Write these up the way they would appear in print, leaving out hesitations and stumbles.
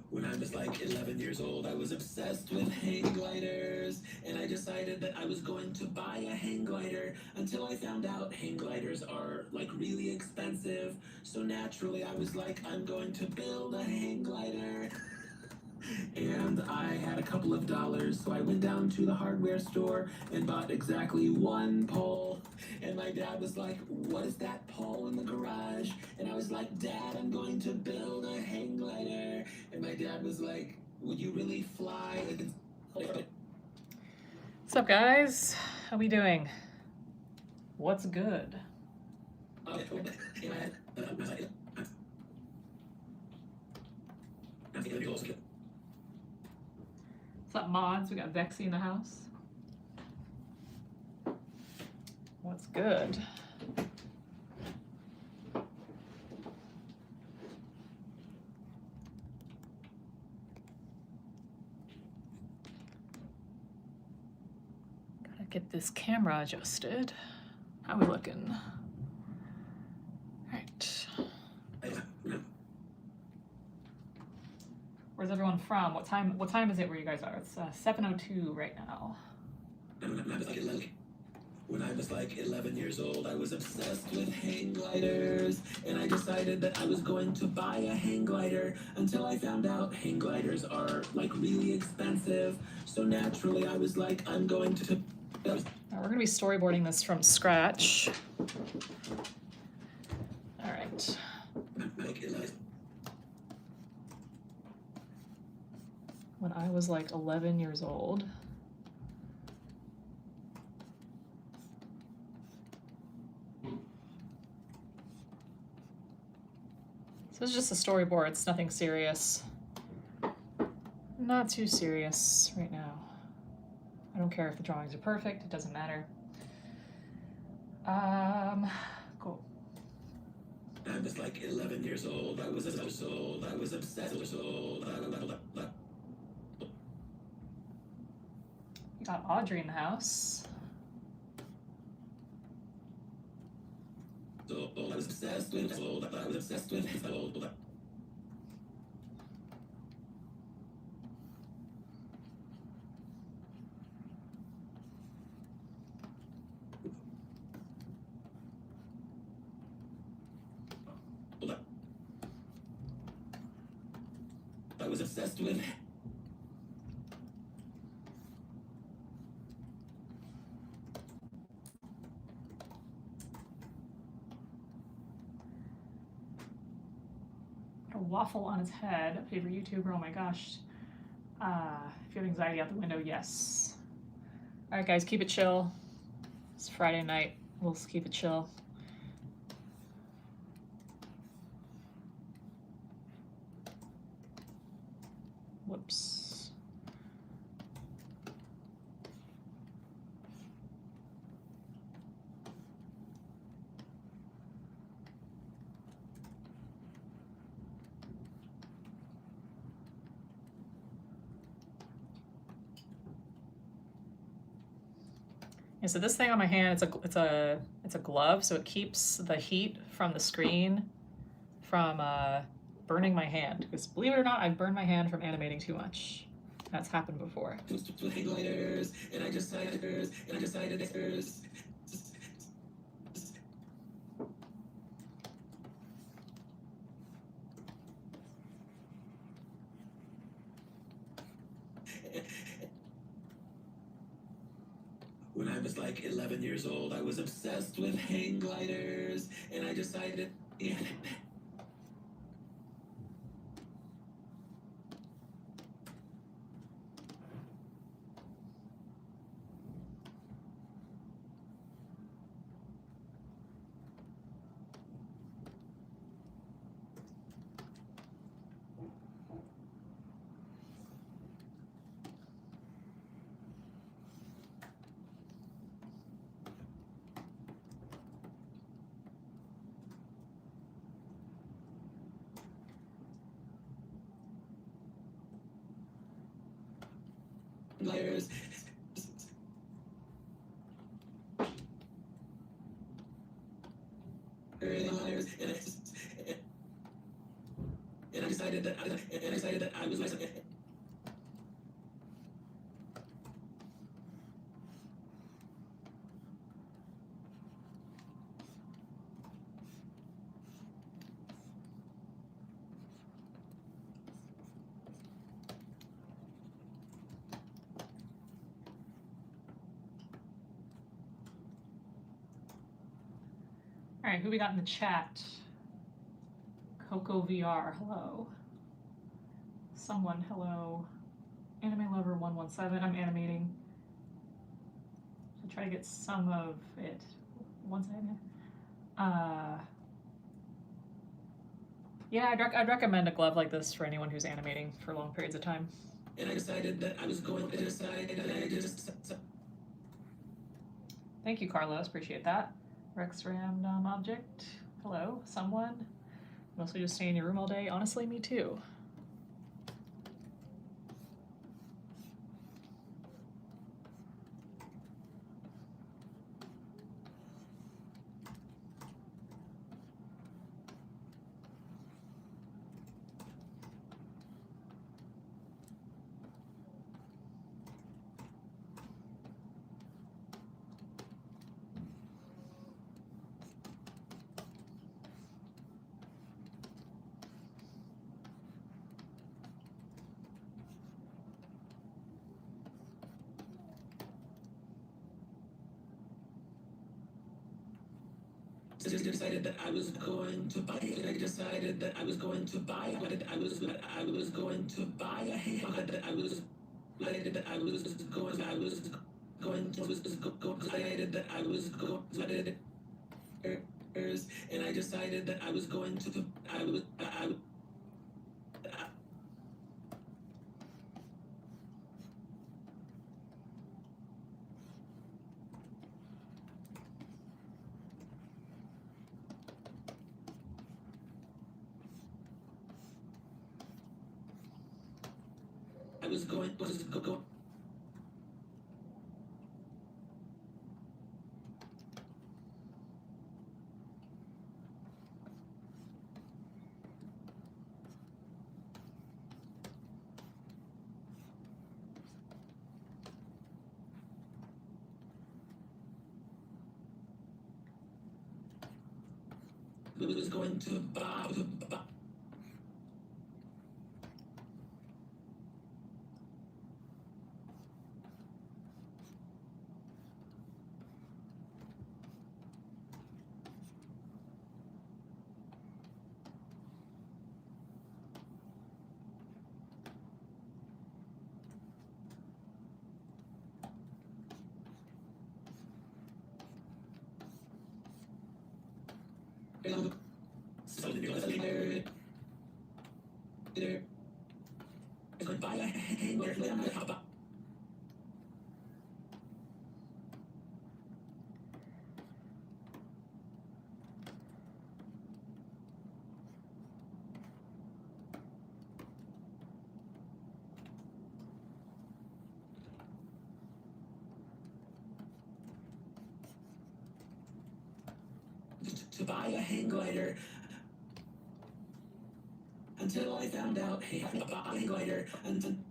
When I was like 11 years old, I was obsessed with hang gliders, and I decided that I was going to buy a hang glider until I found out hang gliders are like really expensive. So naturally, I was like, I'm going to build a hang glider. And I had a couple of dollars, so I went down to the hardware store and bought exactly one pole. And my dad was like, what is that pole in the garage? And I was like, Dad, I'm going to build a hang glider. And my dad was like, would you really fly? What's up, guys? How we doing? What's good? What's up, mods? We got Vexy in the house. What's good? Gotta get this camera adjusted. How we looking? All right. Where's everyone from? What time is it where you guys are? It's 7:02 right now. When I was like 11 years old, I was obsessed with hang gliders, and I decided that I was going to buy a hang glider until I found out hang gliders are like really expensive. So naturally, I was like, I'm going to. Now we're gonna be storyboarding this from scratch. All right. When I was like 11 years old. So it's just a storyboard, it's nothing serious. Not too serious right now. I don't care if the drawings are perfect, it doesn't matter. Cool. I was like 11 years old, I was obsessed with old. We got Audrey in the house. So I was obsessed with old. I was obsessed with old. I was obsessed with. A waffle on his head. Favorite YouTuber, oh my gosh. If you have anxiety out the window, yes. All right, guys, keep it chill. It's Friday night. We'll keep it chill. Whoops. Yeah, so this thing on my hand, it's a glove, so it keeps the heat from the screen from burning my hand. Because believe it or not, I've burned my hand from animating too much. That's happened before. And I decided When I was like 11 years old, I was obsessed with hang gliders, and I decided. Gliders. and I decided that I was like. All right, who we got in the chat? Coco VR, hello. Someone, hello. Anime Lover 117, I'm animating. Should try to get some of it. One second. Yeah, I'd recommend a glove like this for anyone who's animating for long periods of time. And I decided that I was going to decide, and I just. Thank you, Carlos. Appreciate that. Rex Random Object. Hello, someone. Mostly just stay in your room all day. Honestly, me too. Just decided that I was going to buy it. I decided that I was going to buy it. I was going to buy a hand. That I was going to decided that I was going to and I decided that I was going to go. Was going to buy. To buy a hang glider until I found out I had to buy a hang glider and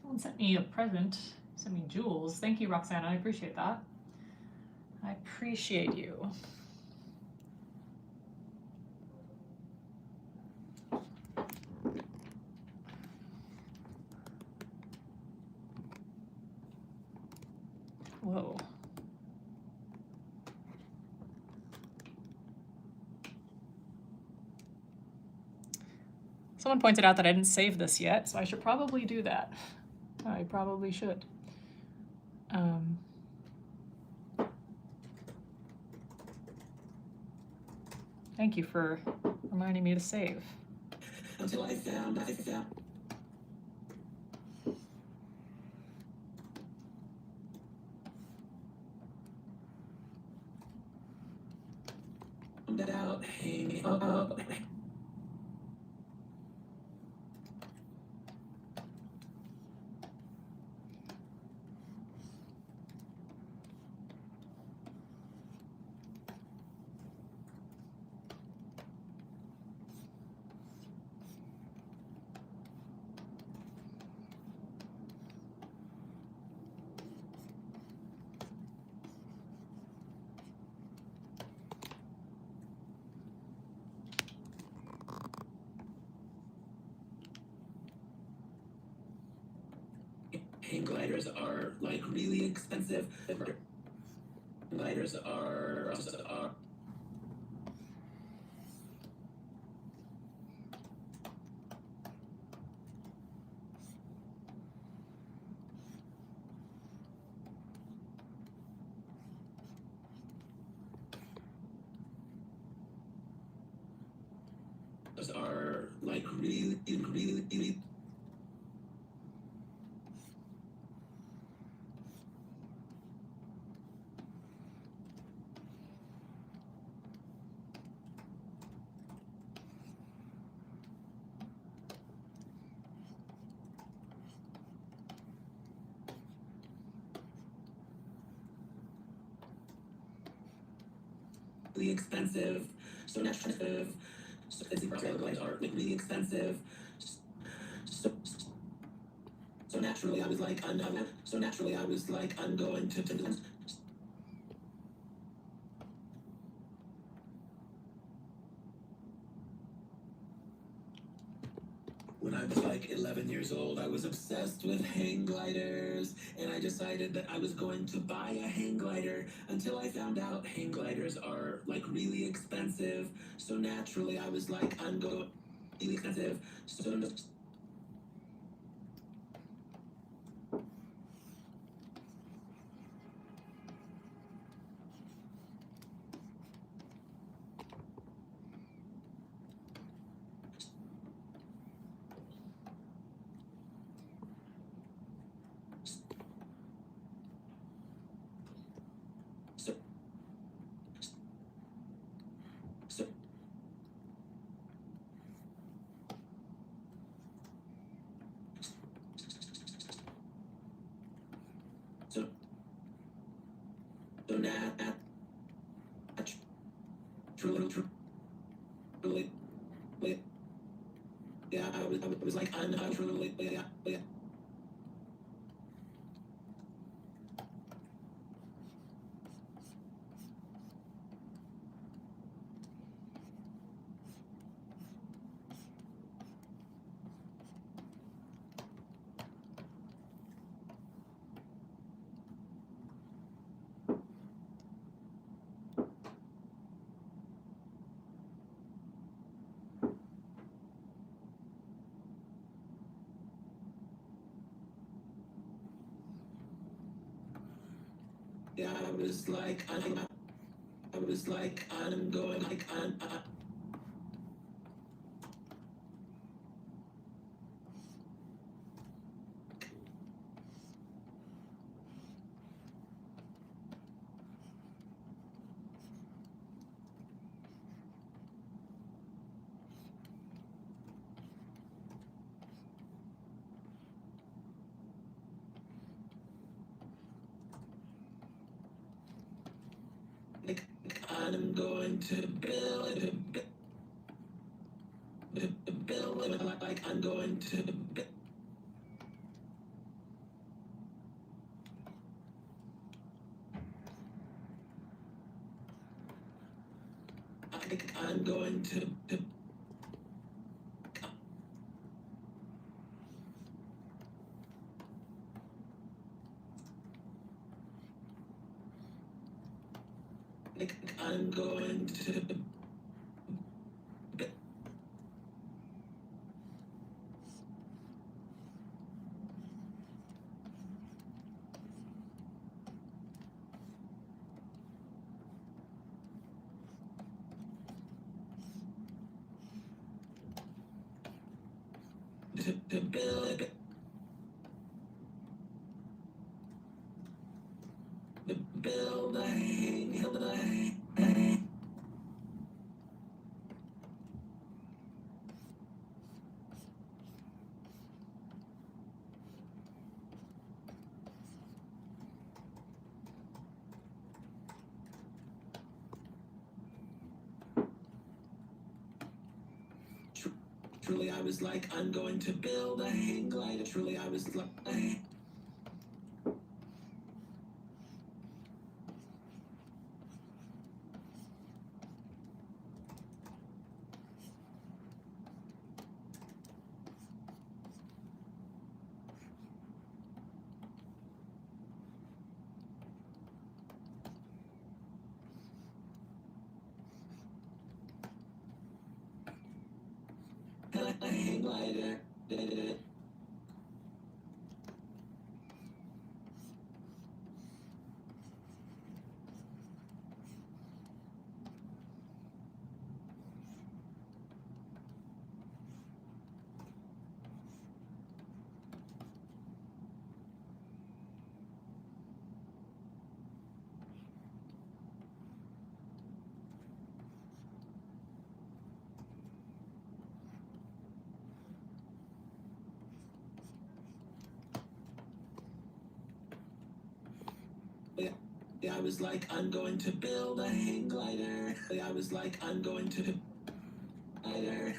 Someone sent me a present. Sent me jewels. Thank you, Roxana. I appreciate that. I appreciate you. Whoa. Someone pointed out that I didn't save this yet, so I should probably do that. I probably should. Thank you for reminding me to save. Until I found out hang hang gliders are like really expensive. Gliders are like really expensive. So naturally, so gliders are like really expensive. So, so naturally, I was like, I'm going to. When I was like 11 years old, I was obsessed with hang gliders, and I decided that I was going to buy a hang glider until I found out hang gliders are like really expensive. So naturally, I was like, I'm going really expensive. So, so, so, so truly, yeah, I was like, I'm truly, yeah. Yeah, I was like, I'm going, like, I'm going to build, like, I'm going to I'm going to I'm going to build a hang. Truly, I was like, I'm going to build a hang glider. Truly, I was like, glider. I was like, I'm going to build a hang glider. I was like, I'm going to glider.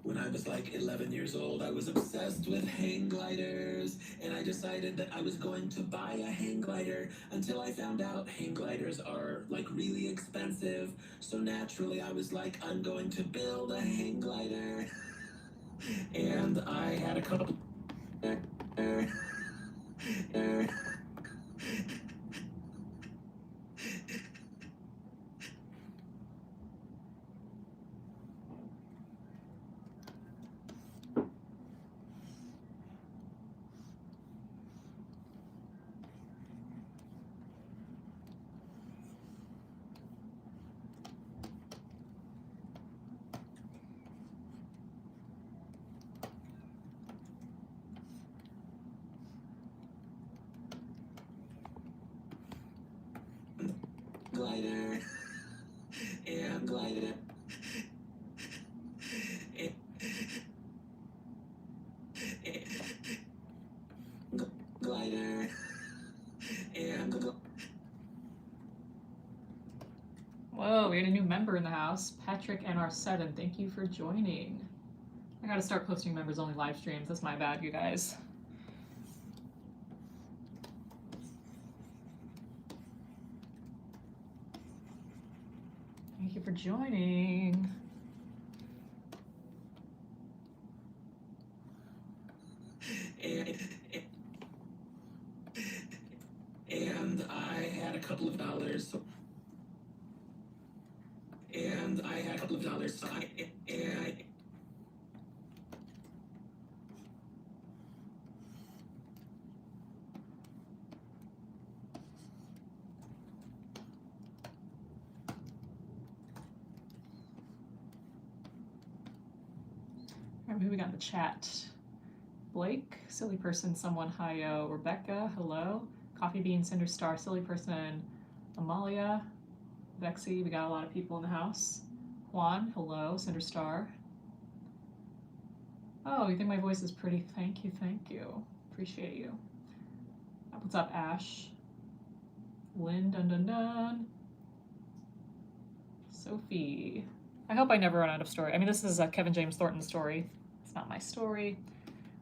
When I was like 11 years old, I was obsessed with hang gliders, and I decided that I was going to buy a hang glider until I found out hang gliders are like really expensive. So naturally, I was like, I'm going to build a hang glider, and I had a couple. Glider and glider and glider and Whoa, we had a new member in the house, Patrick NR7. Thank you for joining. I gotta start posting members only live streams. That's my bad, you guys. Thank you for joining. And I had a couple of dollars. And I had a couple of dollars. So Who we got in the chat? Blake, silly person, someone, hi-yo. Rebecca, hello. Coffee Bean, Cinder Star, silly person. Amalia, Vexy, we got a lot of people in the house. Juan, hello. Cinder Star. Oh, you think my voice is pretty? Thank you, thank you. Appreciate you. What's up, Ash? Lynn, dun dun dun. Sophie. I hope I never run out of story. I mean, this is a Kevin James Thornton story. It's not my story.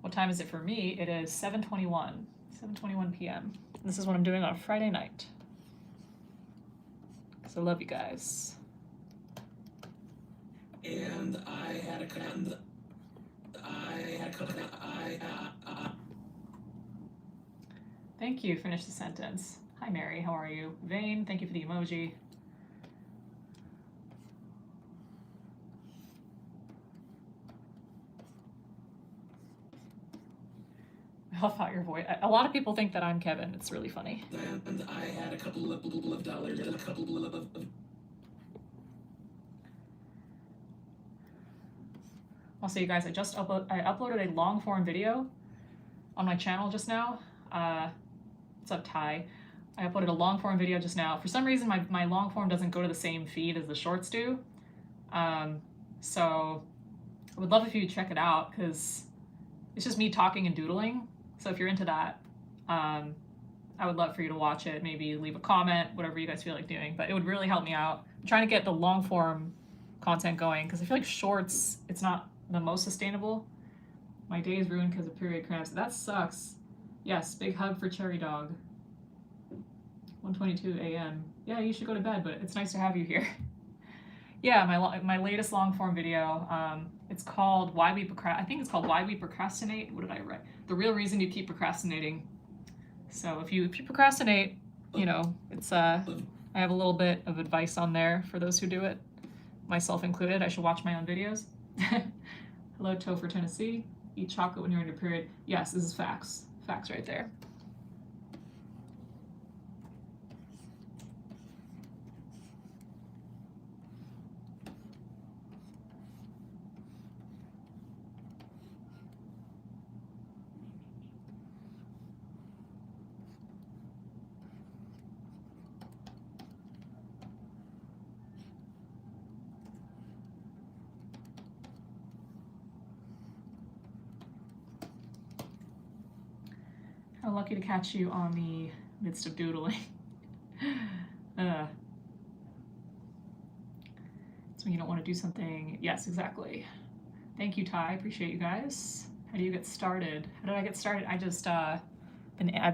What time is it for me? It is 7:21. 7:21 p.m. This is what I'm doing on a Friday night. Because I love you guys. And I had a Thank you. Finish the sentence. Hi, Mary. How are you? Vane, thank you for the emoji. I love how your voice. A lot of people think that I'm Kevin. It's really funny. And I had a couple of dollars, a couple of Also, you guys, I uploaded a long form video on my channel just now. What's up, Ty? I uploaded a long form video just now. For some reason, my long form doesn't go to the same feed as the shorts do. So I would love if you check it out because it's just me talking and doodling. So if you're into that, I would love for you to watch it. Maybe leave a comment, whatever you guys feel like doing. But it would really help me out. I'm trying to get the long form content going because I feel like shorts, it's not the most sustainable. My day is ruined because of period cramps. That sucks. Yes, big hug for Cherry Dog. 1:22 a.m. Yeah, you should go to bed, but it's nice to have you here. Yeah, my latest long form video. It's called Why We Procrastinate. I think it's called Why We Procrastinate. What did I write? The real reason you keep procrastinating. So if you procrastinate, you know, it's I have a little bit of advice on there for those who do it, myself included. I should watch my own videos. Hello, Topher, Tennessee. Eat chocolate when you're in your period. Yes, this is facts. Facts right there. How lucky to catch you on the midst of doodling. It's when you don't want to do something. Yes, exactly. Thank you, Ty. Appreciate you guys. How do you get started? How did I get started? I've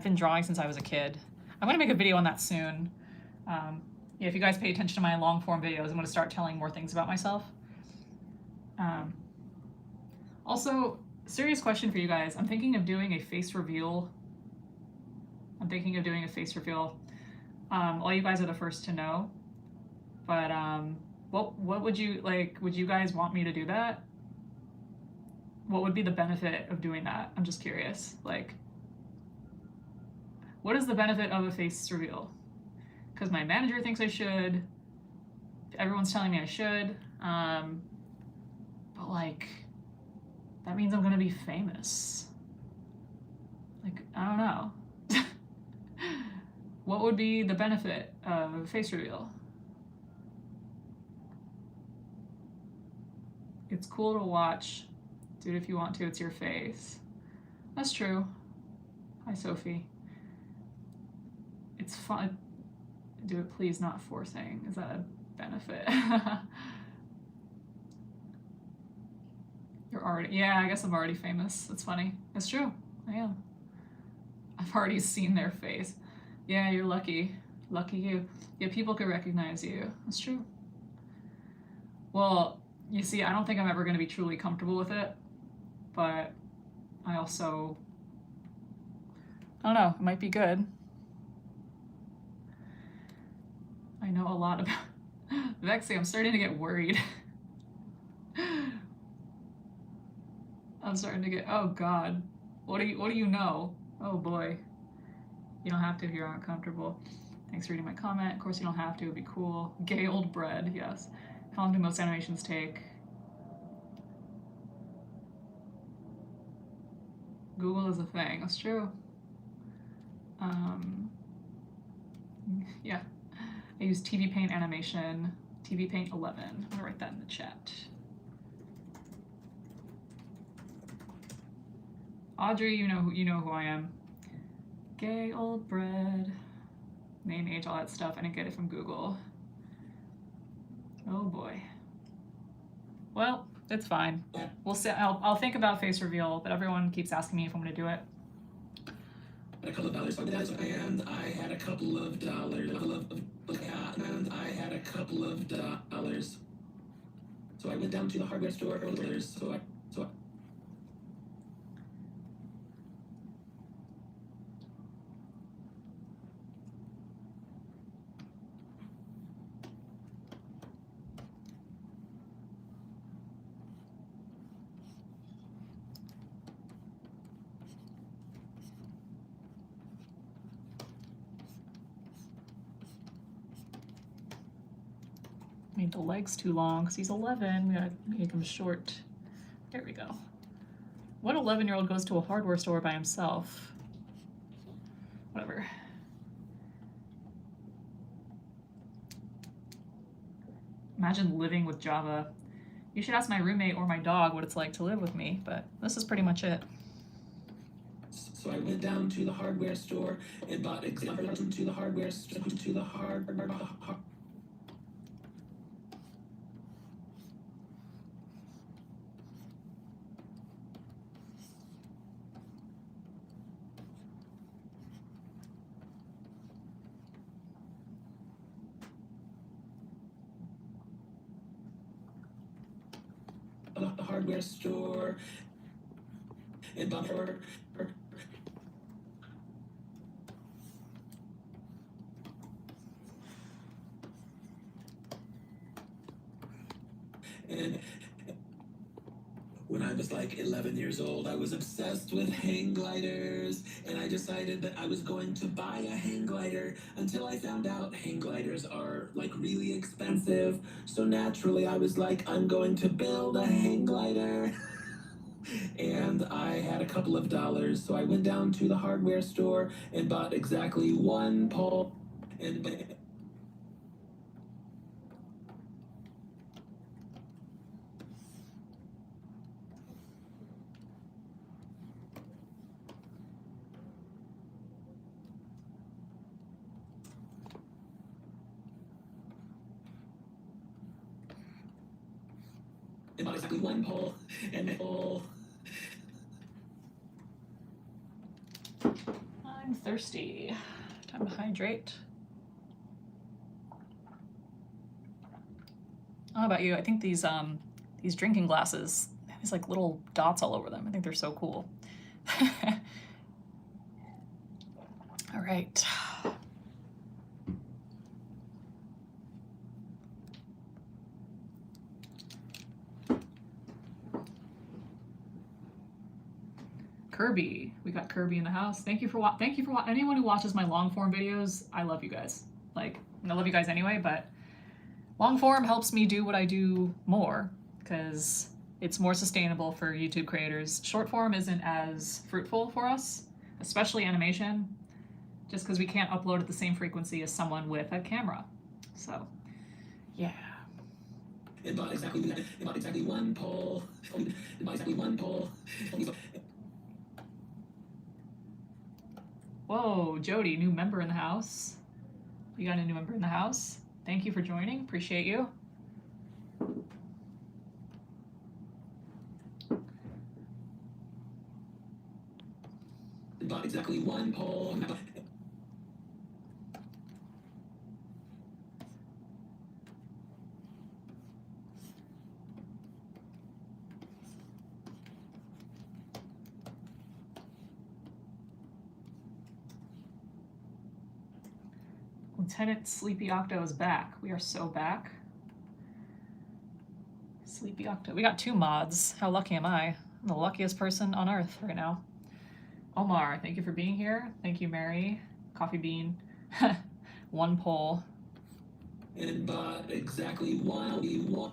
been drawing since I was a kid. I'm gonna make a video on that soon. Yeah, if you guys pay attention to my long form videos, I'm gonna start telling more things about myself. Also, serious question for you guys. I'm thinking of doing a face reveal. All you guys are the first to know. But what would you like? Would you guys want me to do that? What would be the benefit of doing that? I'm just curious. Like, what is the benefit of a face reveal? Because my manager thinks I should. Everyone's telling me I should. But like, that means I'm gonna be famous. Like, I don't know. What would be the benefit of a face reveal? It's cool to watch. Do it if you want to, it's your face. That's true. Hi, Sophie. It's fun. Do it, please, not forcing. Is that a benefit? You're already, yeah, I guess I'm already famous. That's funny. It's true. I am. I've already seen their face. Yeah, you're lucky. Lucky you. Yeah, people could recognize you. That's true. Well, you see, I don't think I'm ever going to be truly comfortable with it, but I don't know, it might be good. I know a lot about Vexy. I'm starting to get worried. I'm starting to get, oh God, what do you know? Oh boy. You don't have to if you're uncomfortable. Thanks for reading my comment. Of course you don't have to, it'd be cool. Gay old bread, yes. How long do most animations take? Google is a thing, that's true. Yeah. I use TV Paint animation, TV Paint 11. I'm gonna write that in the chat. Audrey, you know who I am. Gay old bread. Name, age, all that stuff. I didn't get it from Google. Oh boy. Well, it's fine. We'll see. I'll think about face reveal, but everyone keeps asking me if I'm gonna do it. A couple of dollars, and I had a couple of dollars, and I had a couple of dollars. So I went down to the hardware store for dollars. Made the legs too long because he's 11. We gotta make him short. There we go. What 11-year-old goes to a hardware store by himself? Whatever. Imagine living with Java. You should ask my roommate or my dog what it's like to live with me, but this is pretty much it. So I went down to the hardware store and bought to the hardware store to the hardware store and bought her. And when I was like 11 years old, I was obsessed with hang gliders, and I decided that I was going to buy a hang glider until I found out hang gliders are like really expensive. So naturally, I was like, I'm going to build a hang glider. And I had a couple of dollars, so I went down to the hardware store and bought exactly one pole and bought exactly one pole and a pole. I'm thirsty. Time to hydrate. I don't know about you. I think these drinking glasses have these like little dots all over them. I think they're so cool. All right. Kirby, we got Kirby in the house. Thank you for anyone who watches my long form videos. I love you guys. Like, I love you guys anyway, but long form helps me do what I do more because it's more sustainable for YouTube creators. Short form isn't as fruitful for us, especially animation, just because we can't upload at the same frequency as someone with a camera. So, yeah. It bought exactly one pole. It bought exactly one pole. Whoa, Jody, new member in the house. You got a new member in the house. Thank you for joining. Appreciate you. It bought exactly one pole. Lieutenant Sleepy Octo is back. We are so back. Sleepy Octo. We got 2 mods. How lucky am I? I'm the luckiest person on earth right now. Omar, thank you for being here. Thank you, Mary. Coffee Bean. 1 poll. It bought exactly one.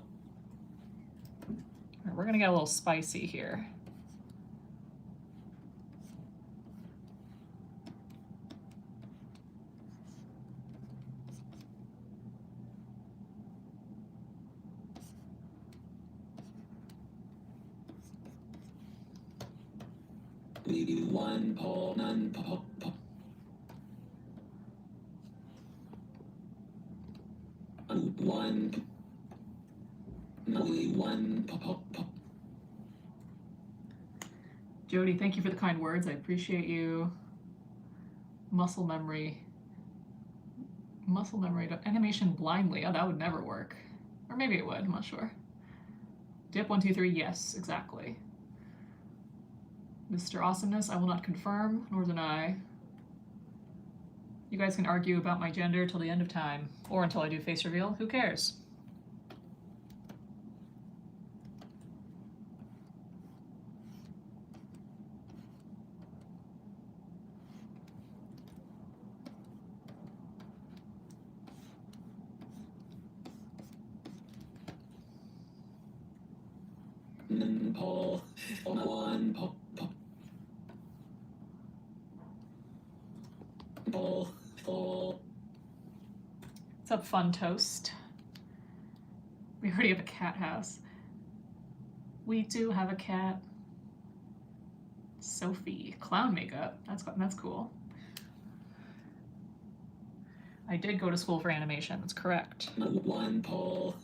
We're gonna get a little spicy here. Maybe one pole, none pole. One. Only one pole. Jody, thank you for the kind words. I appreciate you. Muscle memory. Muscle memory to animation blindly. Oh, that would never work. Or maybe it would, I'm not sure. Dip 1, 2, 3, yes, exactly. Mr. Awesomeness, I will not confirm, nor deny. You guys can argue about my gender till the end of time, or until I do face reveal. Who cares? One pull. What's up, Fun Toast? We already have a cat house. We do have a cat. Sophie. Clown makeup. That's cool. I did go to school for animation. That's correct. One pull.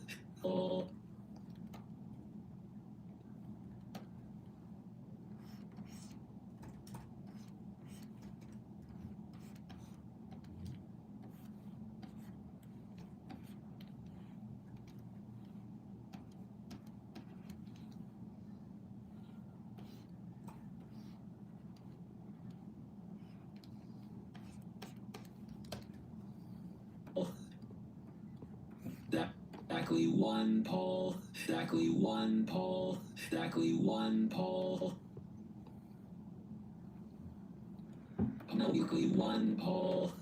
Exactly one pull. Exactly one pull. Exactly one pull. No, exactly one pull.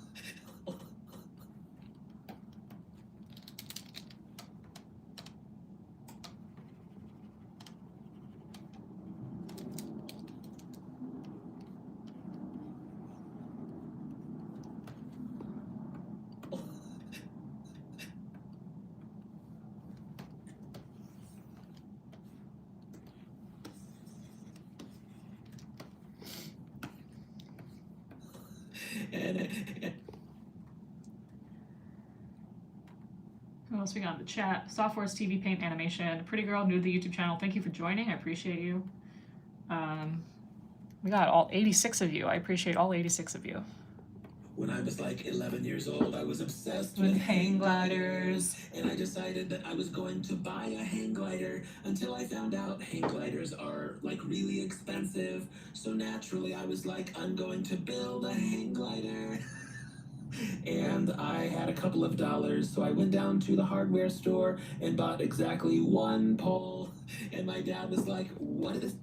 Who else we got in the chat? Software's TV Paint Animation. Pretty Girl, new to the YouTube channel. Thank you for joining. I appreciate you. We got all 86 of you. I appreciate all 86 of you. When I was like 11 years old, I was obsessed With with hang gliders. And I decided that I was going to buy a hang glider until I found out hang gliders are like really expensive. So naturally, I was like, I'm going to build a hang glider. And I had a couple of dollars, so I went down to the hardware store and bought exactly one pole. And my dad was like, what is this?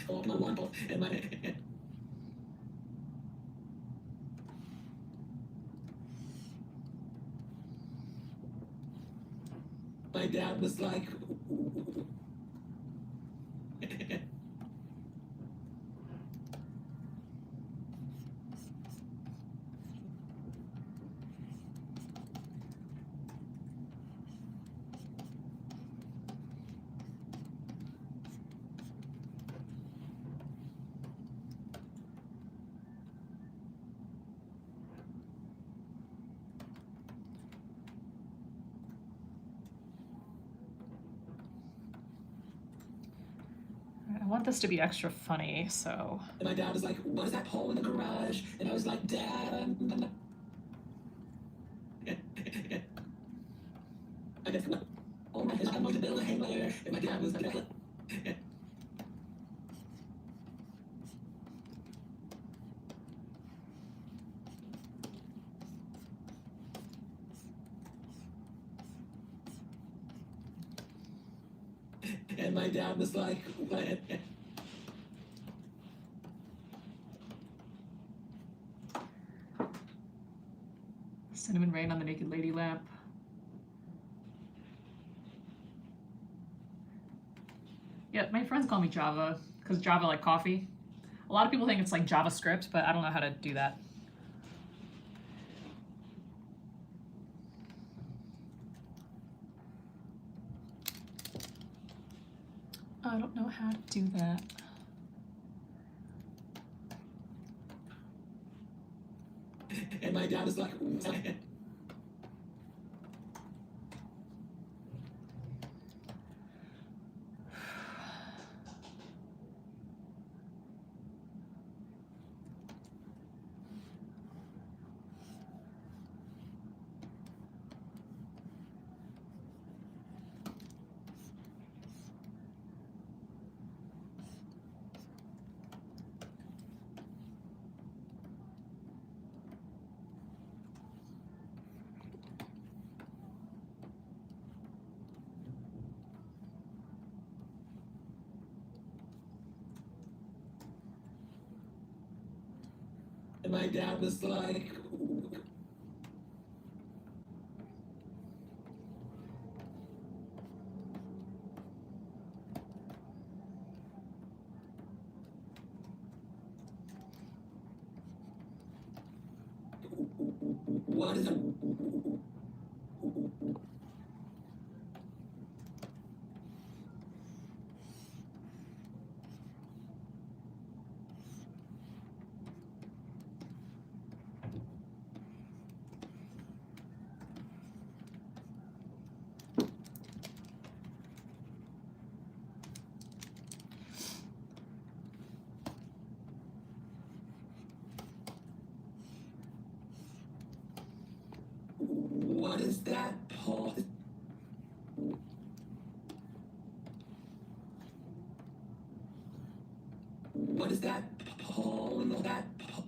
One pole. And my dad was like, I want this to be extra funny, so. And my dad was like, what is that hole in the garage? And I was like, Dad, I'm I guess, oh my gosh, I'm going to build a hang glider. And my dad was like, and my dad was like, what? Cinnamon rain on the naked lady lamp. Yeah, my friends call me Java, because Java like coffee. A lot of people think it's like JavaScript, but I don't know how to do that. I don't know how to do that. And my dad was like, and my dad was like, What is that? What is that, Paul? What is that, Paul? And that, Paul?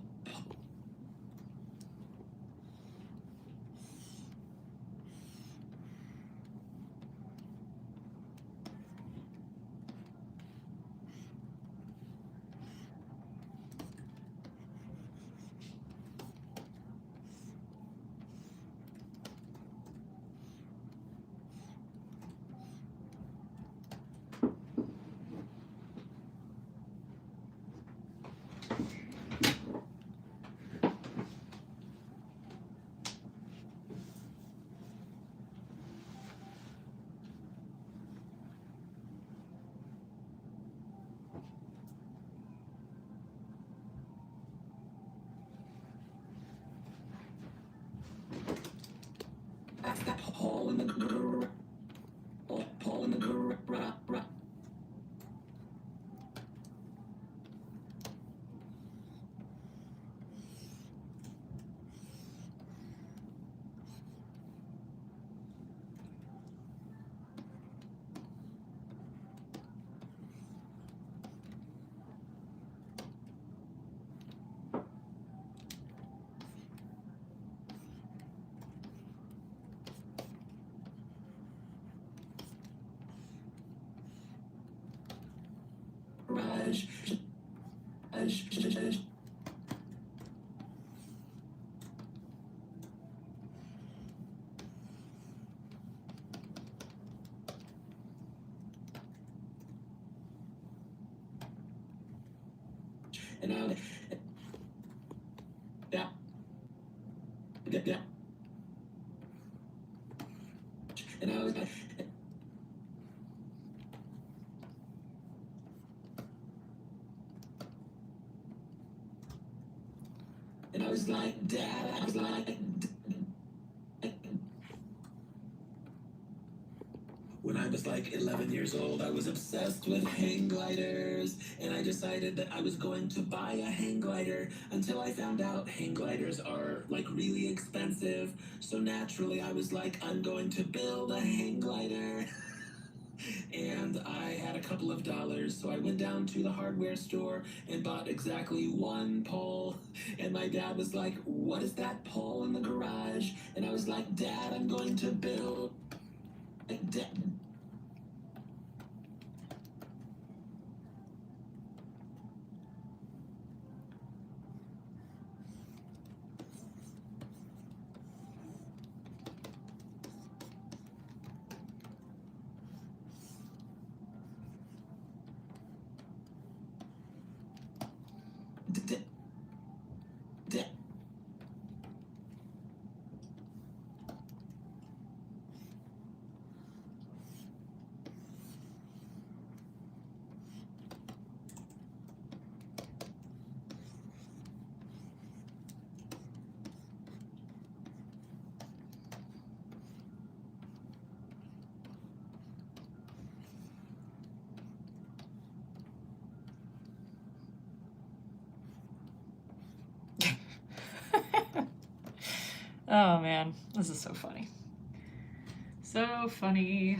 That's that Paul in the garage. Paul in the garage. And yeah. And I was like, Dad, I was like, when I was like 11 years old, I was obsessed with hang gliders, and I decided that I was going to buy a hang glider until I found out hang gliders are like really expensive. So naturally, I was like, I'm going to build a hang glider. And I had a couple of dollars, so I went down to the hardware store and bought exactly one pole. And my dad was like, what is that pole in the garage? And I was like, Dad, I'm going to build. Oh man, this is so funny. So funny.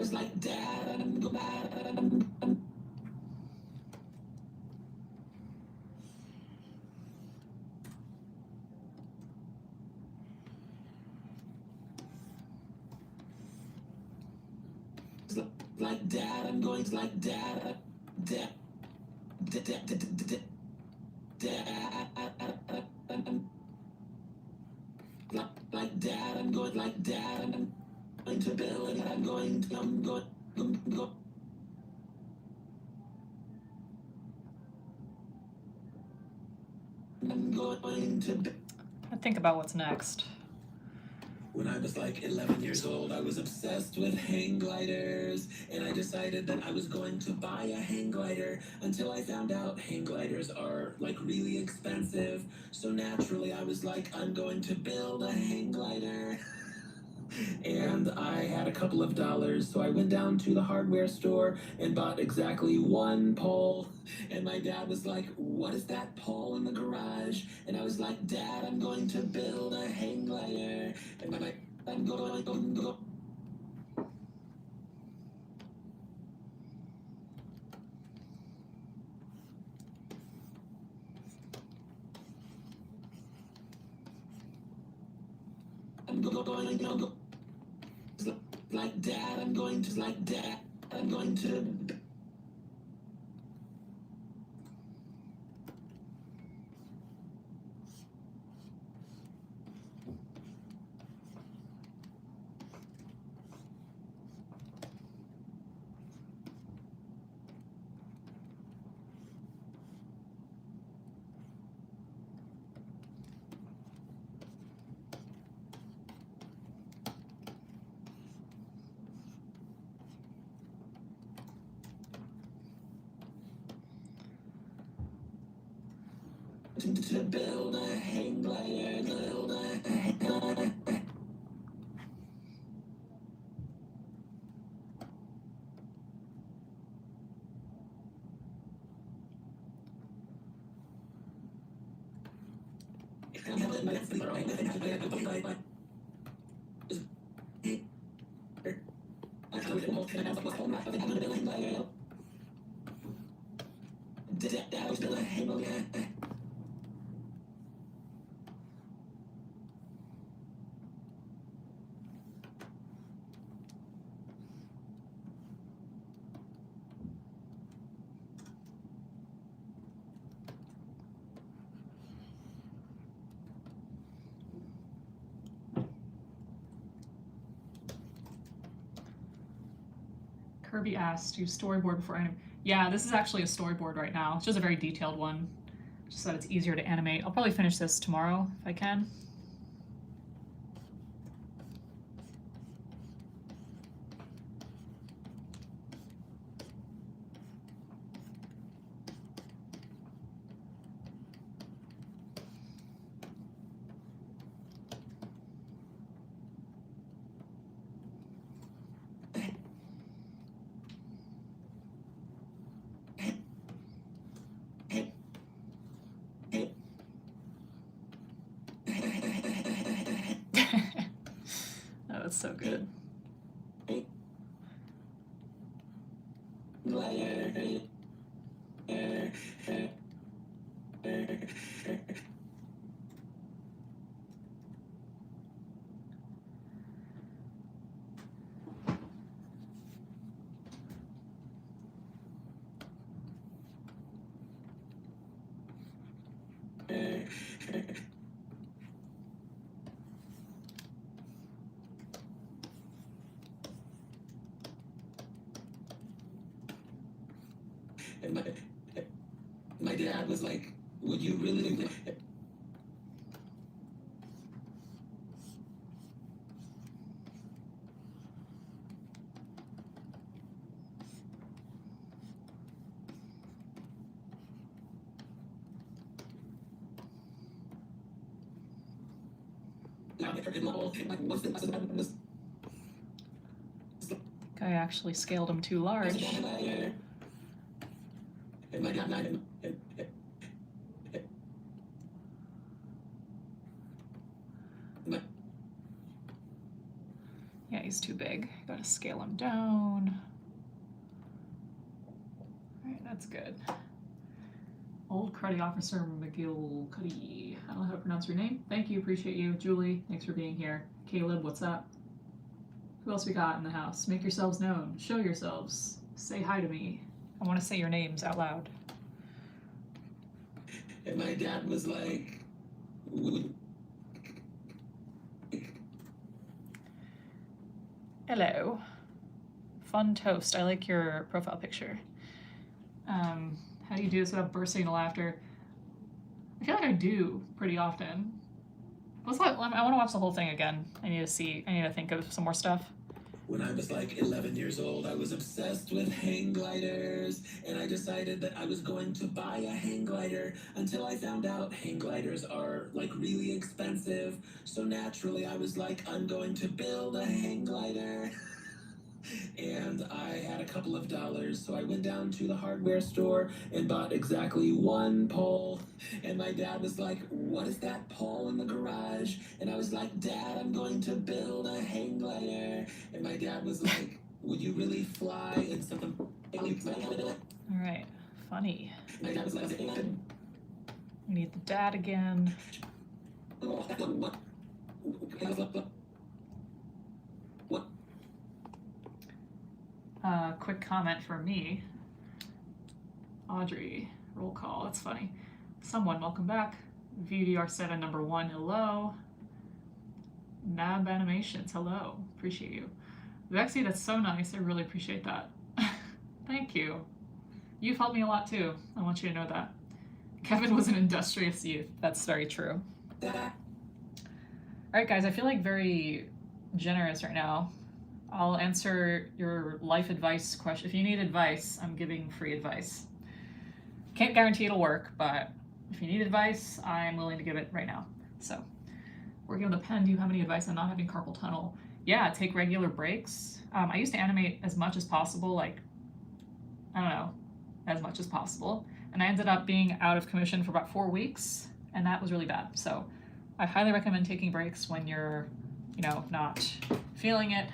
was like, Dad, I'm glad. Like, Dad, I'm going to like, Dad, Dad, Dad, Dad, Dad, like, Dad, I'm going like, Dad, I'm going to build it, I'm going to, I'm going to. I think about what's next. When I was like 11 years old, I was obsessed with hang gliders, and I decided that I was going to buy a hang glider until I found out hang gliders are like really expensive. So naturally, I was like, I'm going to build a hang glider. And I had a couple of dollars, so I went down to the hardware store and bought exactly one pole. And my dad was like, what is that pole in the garage? And I was like, Dad, I'm going to build a hang glider. And I'm going to go. I'm going to go. Like, Dad, I'm going to, like, Dad, I'm going to. To build a hang glider, build a hang glider. Kirby asked, do you storyboard before animate? Yeah, this is actually a storyboard right now. It's just a very detailed one, just so that it's easier to animate. I'll probably finish this tomorrow if I can. Oh, that's so good. And my dad was like, would you really? Guy actually scaled him too large. Yeah, he's too big. Gotta scale him down. All right, that's good. Old Cruddy Officer McGilcuddy. I don't know how to pronounce your name. Thank you, appreciate you. Julie, thanks for being here. Caleb, what's up? Who else we got in the house? Make yourselves known. Show yourselves. Say hi to me. I want to say your names out loud. And my dad was like, hello. Fun toast. I like your profile picture. How do you do this without bursting into laughter? I feel like I do pretty often. I want to watch the whole thing again. I need to think of some more stuff. When I was like 11 years old, I was obsessed with hang gliders, and I decided that I was going to buy a hang glider until I found out hang gliders are like really expensive. So naturally, I was like, I'm going to build a hang glider. And I had a couple of dollars, so I went down to the hardware store and bought exactly one pole. And my dad was like, what is that pole in the garage? And I was like, Dad, I'm going to build a hang glider. And my dad was like, would you really fly in something? All right, funny. My dad was like, We need the dad again. Quick comment from me. Audrey, roll call, that's funny. Someone, welcome back. VDR7 number 1, hello. Nab Animations, hello, appreciate you. Vexy, that's so nice, I really appreciate that. Thank you. You've helped me a lot too, I want you to know that. Kevin was an industrious youth, that's very true. Alright guys, I feel like very generous right now. I'll answer your life advice question. If you need advice, I'm giving free advice. Can't guarantee it'll work, but if you need advice, I'm willing to give it right now. So, working with a pen, do you have any advice on not having carpal tunnel? Yeah, take regular breaks. I used to animate as much as possible, like, I don't know, as much as possible. And I ended up being out of commission for about 4 weeks, and that was really bad. So, I highly recommend taking breaks when you're, not feeling it.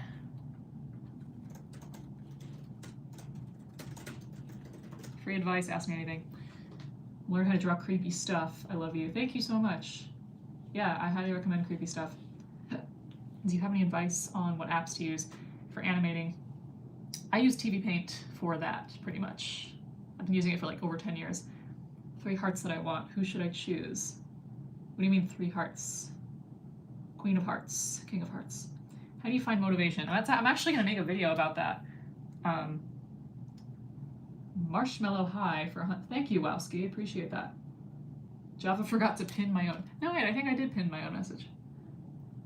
Free advice, ask me anything. Learn how to draw creepy stuff. I love you. Thank you so much. Yeah, I highly recommend creepy stuff. Do you have any advice on what apps to use for animating? I use TV Paint for that, pretty much. I've been using it for like over 10 years. 3 hearts that I want. Who should I choose? What do you mean 3 hearts? Queen of Hearts, King of Hearts. How do you find motivation? I'm actually going to make a video about that. Marshmallow High for Hunt. Thank you, Wowski. Appreciate that. Java forgot to pin my own. No, wait, I think I did pin my own message.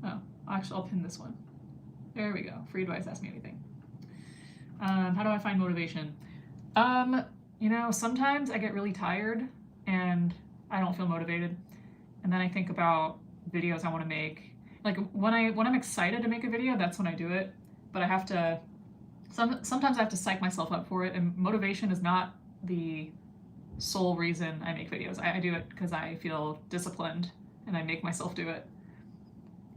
Oh, actually, I'll pin this one. There we go. Free advice, ask me anything. How do I find motivation? Sometimes I get really tired and I don't feel motivated. And then I think about videos I want to make. Like when I'm excited to make a video, that's when I do it. But I have to sometimes I have to psych myself up for it, and motivation is not the sole reason I make videos. I do it because I feel disciplined, and I make myself do it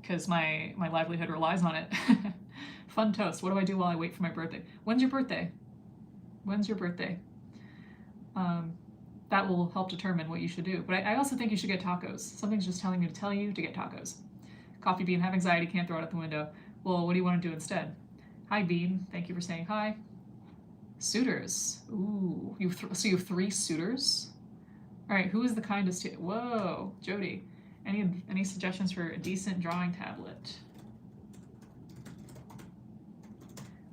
because my livelihood relies on it. Fun toast. What do I do while I wait for my birthday? When's your birthday? When's your birthday? That will help determine what you should do. But I also think you should get tacos. Something's just telling me to tell you to get tacos. Coffee Bean, have anxiety, can't throw it out the window. Well, what do you want to do instead? Hi, Bean. Thank you for saying hi. Suitors. Ooh, so you have 3 suitors? All right, who is the kindest to... Whoa, Jody. Any suggestions for a decent drawing tablet?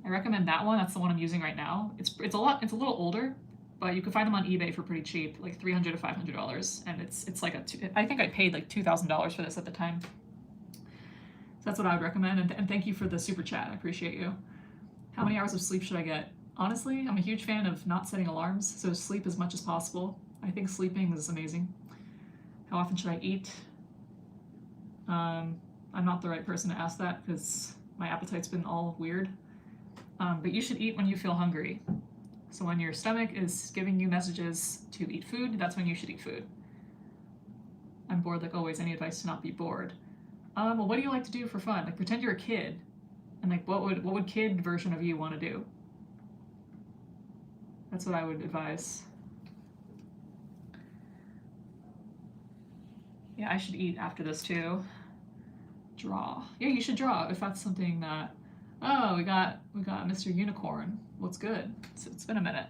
I recommend that one. That's the one I'm using right now. It's a little older, but you can find them on eBay for pretty cheap, like $300 to $500, and it's like I think I paid like $2,000 for this at the time. So that's what I would recommend, and thank you for the super chat. I appreciate you. How many hours of sleep should I get? Honestly, I'm a huge fan of not setting alarms, so sleep as much as possible. I think sleeping is amazing. How often should I eat? I'm not the right person to ask that because my appetite's been all weird. But you should eat when you feel hungry. So when your stomach is giving you messages to eat food, that's when you should eat food. I'm bored like always. Any advice to not be bored? Well, what do you like to do for fun? Like pretend you're a kid And like, what would kid version of you want to do? That's what I would advise. Yeah, I should eat after this too. Draw. Yeah, you should draw if that's something that. Oh, we got Mr. Unicorn. What's good? It's been a minute.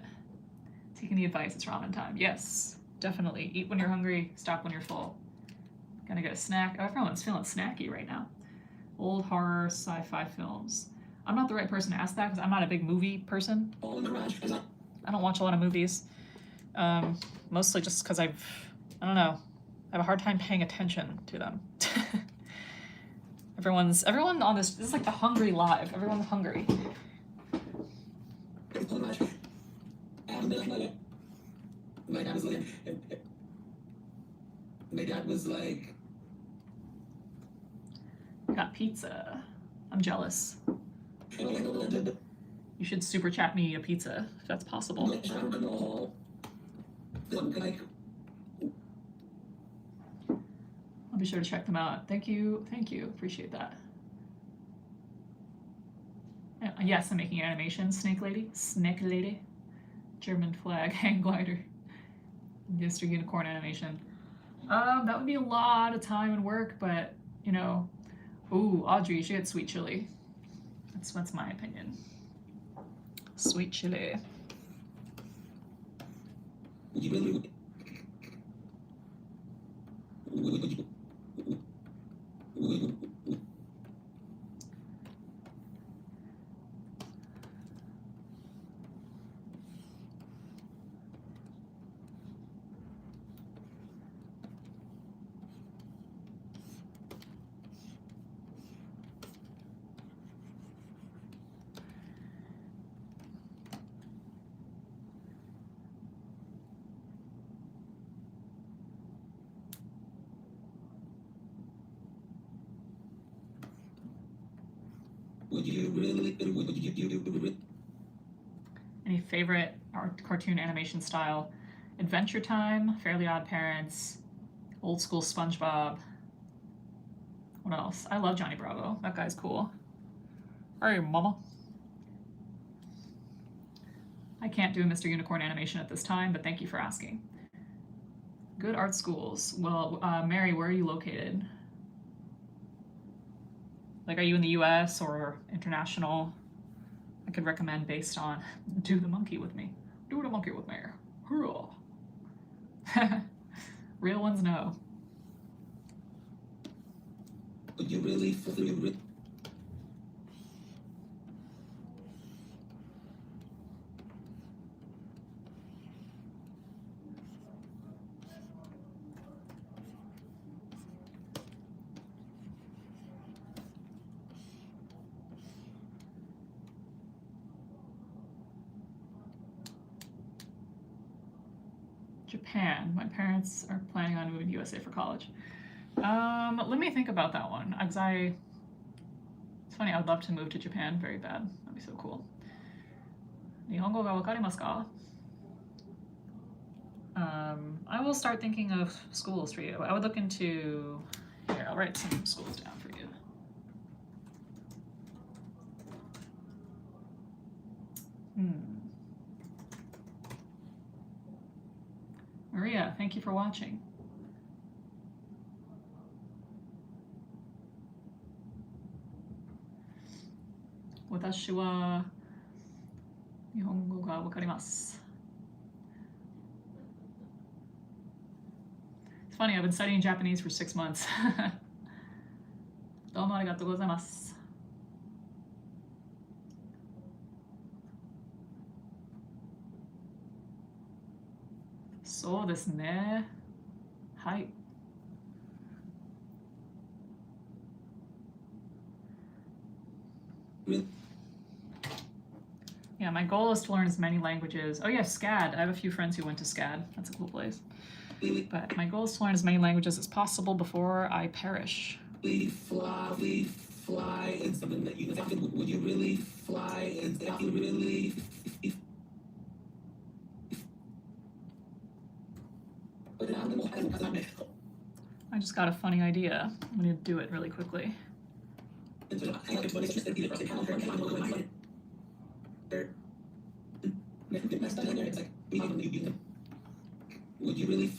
Taking the advice. It's ramen time. Yes, definitely. Eat when you're hungry. Stop when you're full. Gonna get a snack. Oh, everyone's feeling snacky right now. Old horror, sci-fi films. I'm not the right person to ask that because I'm not a big movie person. I don't watch a lot of movies. Mostly just because I don't know, I have a hard time paying attention to them. Everyone on this is like the hungry live. Everyone's hungry. My dad was like, Got pizza. I'm jealous. You should super chat me a pizza if that's possible. I'll be sure to check them out. Thank you. Appreciate that. Yes, I'm making animation. Snake lady. German flag, hang glider. Mr. Unicorn animation. That would be a lot of time and work, but you know, ooh, Audrey, she had sweet chili. That's my opinion. Sweet chili. Any favorite cartoon animation style? Adventure Time, Fairly Odd Parents, Old School SpongeBob. What else? I love Johnny Bravo. That guy's cool. Hey, mama. I can't do a Mr. Unicorn animation at this time, but thank you for asking. Good art schools. Well, Mary, where are you located? Like, are you in the US or international? I could recommend based on do the monkey with me. Do the monkey with me. Hurrah. Real ones know. You really Japan. My parents are planning on moving to USA for college. Let me think about that one. It's funny, I would love to move to Japan very bad. That'd be so cool. Nihongo ga wakarimasu ka? I will start thinking of schools for you. I would look into, here, I'll write some schools down for you. Maria, thank you for watching. Watashi wa Nihongo ga wakarimasu. It's funny, I've been studying Japanese for 6 months. Domo arigatou gozaimasu. So desu ne. Hai. Yeah, my goal is to learn as many languages. Oh yeah, SCAD. I have a few friends who went to SCAD. That's a cool place. But my goal is to learn as many languages as possible before I perish. We fly, and something that you would you really fly, and you really. I just got a funny idea. I'm gonna do it really quickly. Would you really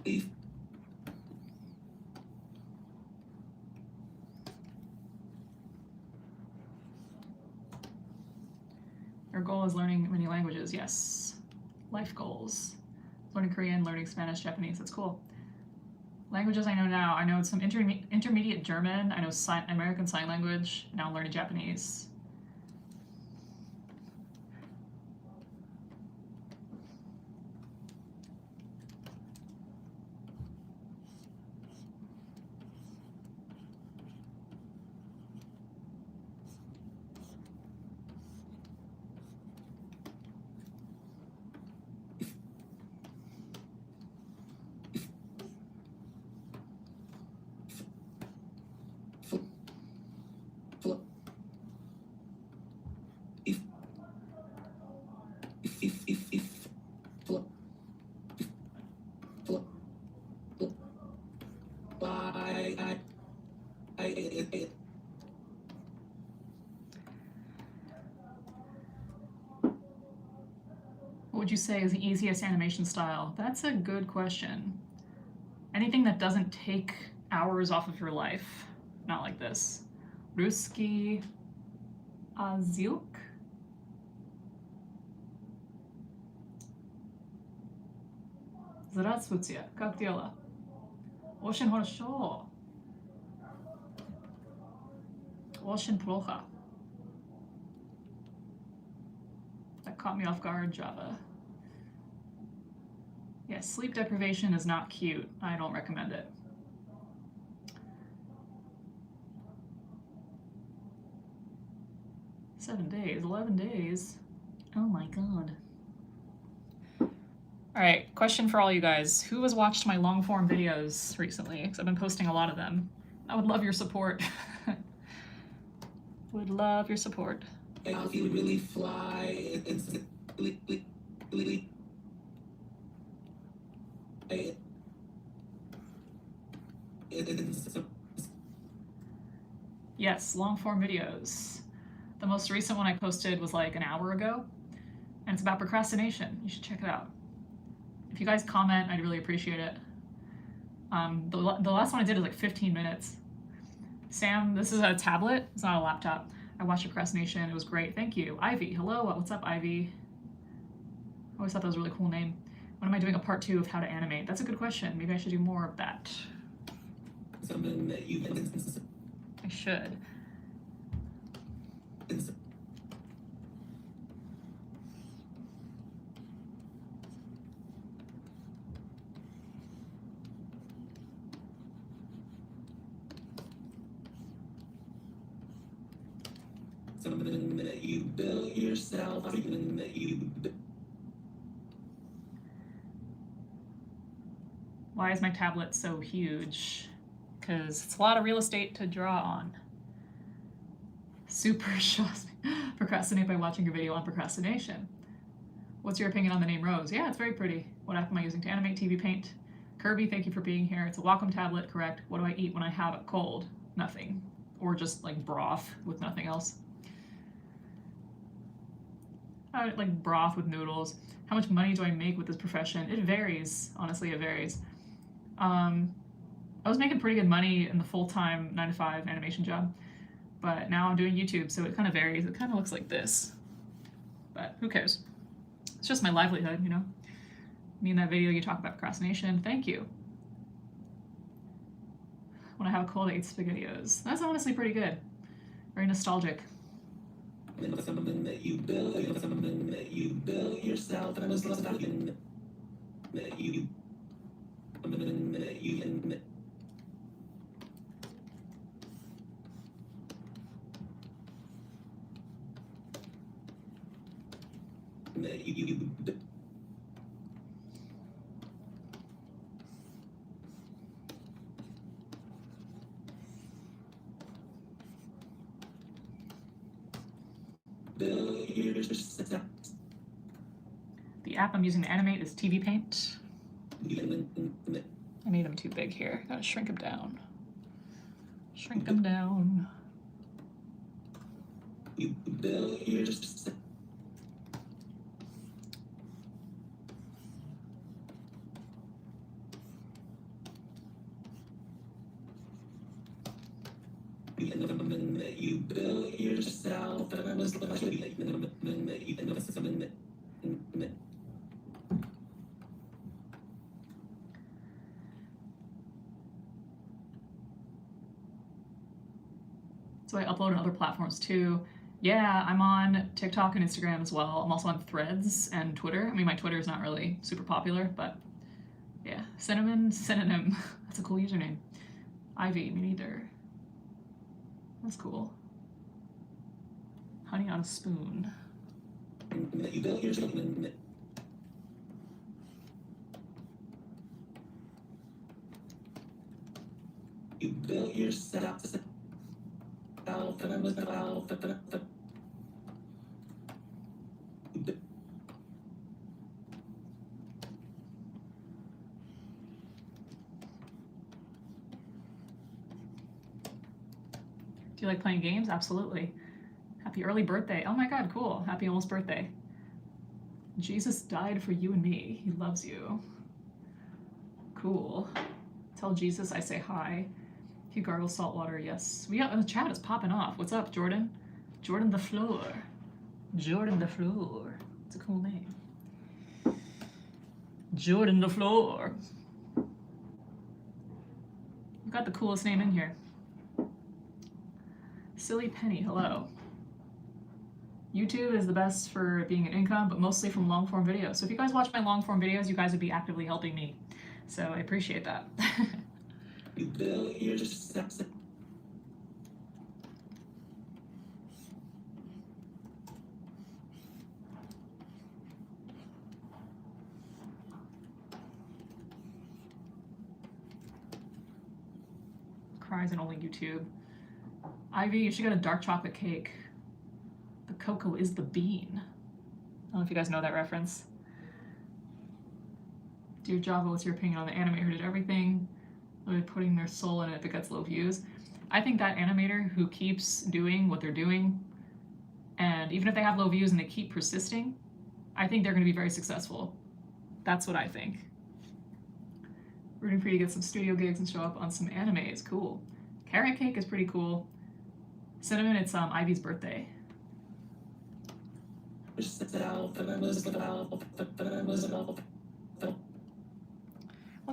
leave? Your goal is learning many languages. Yes. Life goals. Learning Korean, learning Spanish, Japanese. That's cool. Languages I know now. I know some intermediate German. I know American Sign Language. Now I'm learning Japanese. What would you say is the easiest animation style? That's a good question. Anything that doesn't take hours off of your life. Not like this. Ruski Azilk? Здравствуйте, как дела? Очень хорошо. Очень плохо. That caught me off guard, Java. Yes, sleep deprivation is not cute. I don't recommend it. $7 days, 11 days. Oh my god. All right, question for all you guys. Who has watched my long form videos recently? Because I've been posting a lot of them. I would love your support. Would love your support. If you really fly, Yes, long form videos. The most recent one I posted was like an hour ago, and it's about procrastination. You should check it out. If you guys comment, I'd really appreciate it. The last one I did is like 15 minutes. Sam, this is a tablet. It's not a laptop. I watched Procrastination. It was great. Thank you. Ivy. Hello. What's up, Ivy? I always thought that was a really cool name. When am I doing a part 2 of how to animate? That's a good question. Maybe I should do more of that. I should. Something that you build yourself. Something that you. Why is my tablet so huge? Because it's a lot of real estate to draw on. Super shows me. Procrastinate by watching your video on procrastination. What's your opinion on the name Rose? Yeah, it's very pretty. What app am I using to animate? TV Paint. Kirby, thank you for being here. It's a Wacom tablet, correct. What do I eat when I have a cold? Nothing. Or just like broth with nothing else. Like broth with noodles. How much money do I make with this profession? It varies. Honestly, it varies. I was making pretty good money in the full-time 9-to-5 animation job, but now I'm doing YouTube, so it kind of varies. It kind of looks like this, but who cares? It's just my livelihood, you know? Me in that video, you talk about procrastination. Thank you. When I have a cold, I eat SpaghettiOs. That's honestly pretty good. Very nostalgic. Something that you build, something that you build yourself, and I was lost out in that you, something that you can. That you. The app I'm using to animate is TV Paint. I made them too big here. Gotta shrink them down. Shrink them down. You built yourself. You built yourself, and I was like, so I upload on other platforms too. Yeah, I'm on TikTok and Instagram as well. I'm also on Threads and Twitter. I mean, my Twitter is not really super popular, but yeah. Cinnamon Synonym. That's a cool username. Ivy, me neither. That's cool. Honey on a spoon. You built yourself. You built yourself, and I was Do you like playing games? Absolutely. Happy early birthday. Oh my god, cool. Happy almost birthday. Jesus died for you and me. He loves you. Cool. Tell Jesus I say hi. If you gargle salt water, yes. The chat is popping off. What's up, Jordan? Jordan the Floor. Jordan the Floor. It's a cool name. Jordan the Floor. You've got the coolest name in here. Silly Penny, hello. YouTube is the best for being an income, but mostly from long form videos. So if you guys watch my long form videos, you guys would be actively helping me. So I appreciate that. You built yourself. Cries and only YouTube. Ivy, you should get a dark chocolate cake. The cocoa is the bean. I don't know if you guys know that reference. Dear Java, what's your opinion on the animator who did everything? Really putting their soul in it if it gets low views. I think that animator who keeps doing what they're doing, and even if they have low views and they keep persisting, I think they're going to be very successful. That's what I think. Rooting for you to get some studio gigs and show up on some animes. Cool. Carrot cake is pretty cool. Cinnamon, it's Ivy's birthday. Let's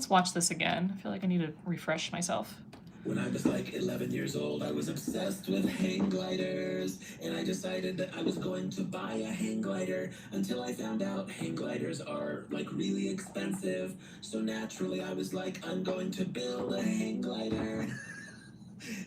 watch this again. I feel like I need to refresh myself. When I was like 11 years old, I was obsessed with hang gliders, and I decided that I was going to buy a hang glider until I found out hang gliders are like really expensive. So naturally, I was like, I'm going to build a hang glider.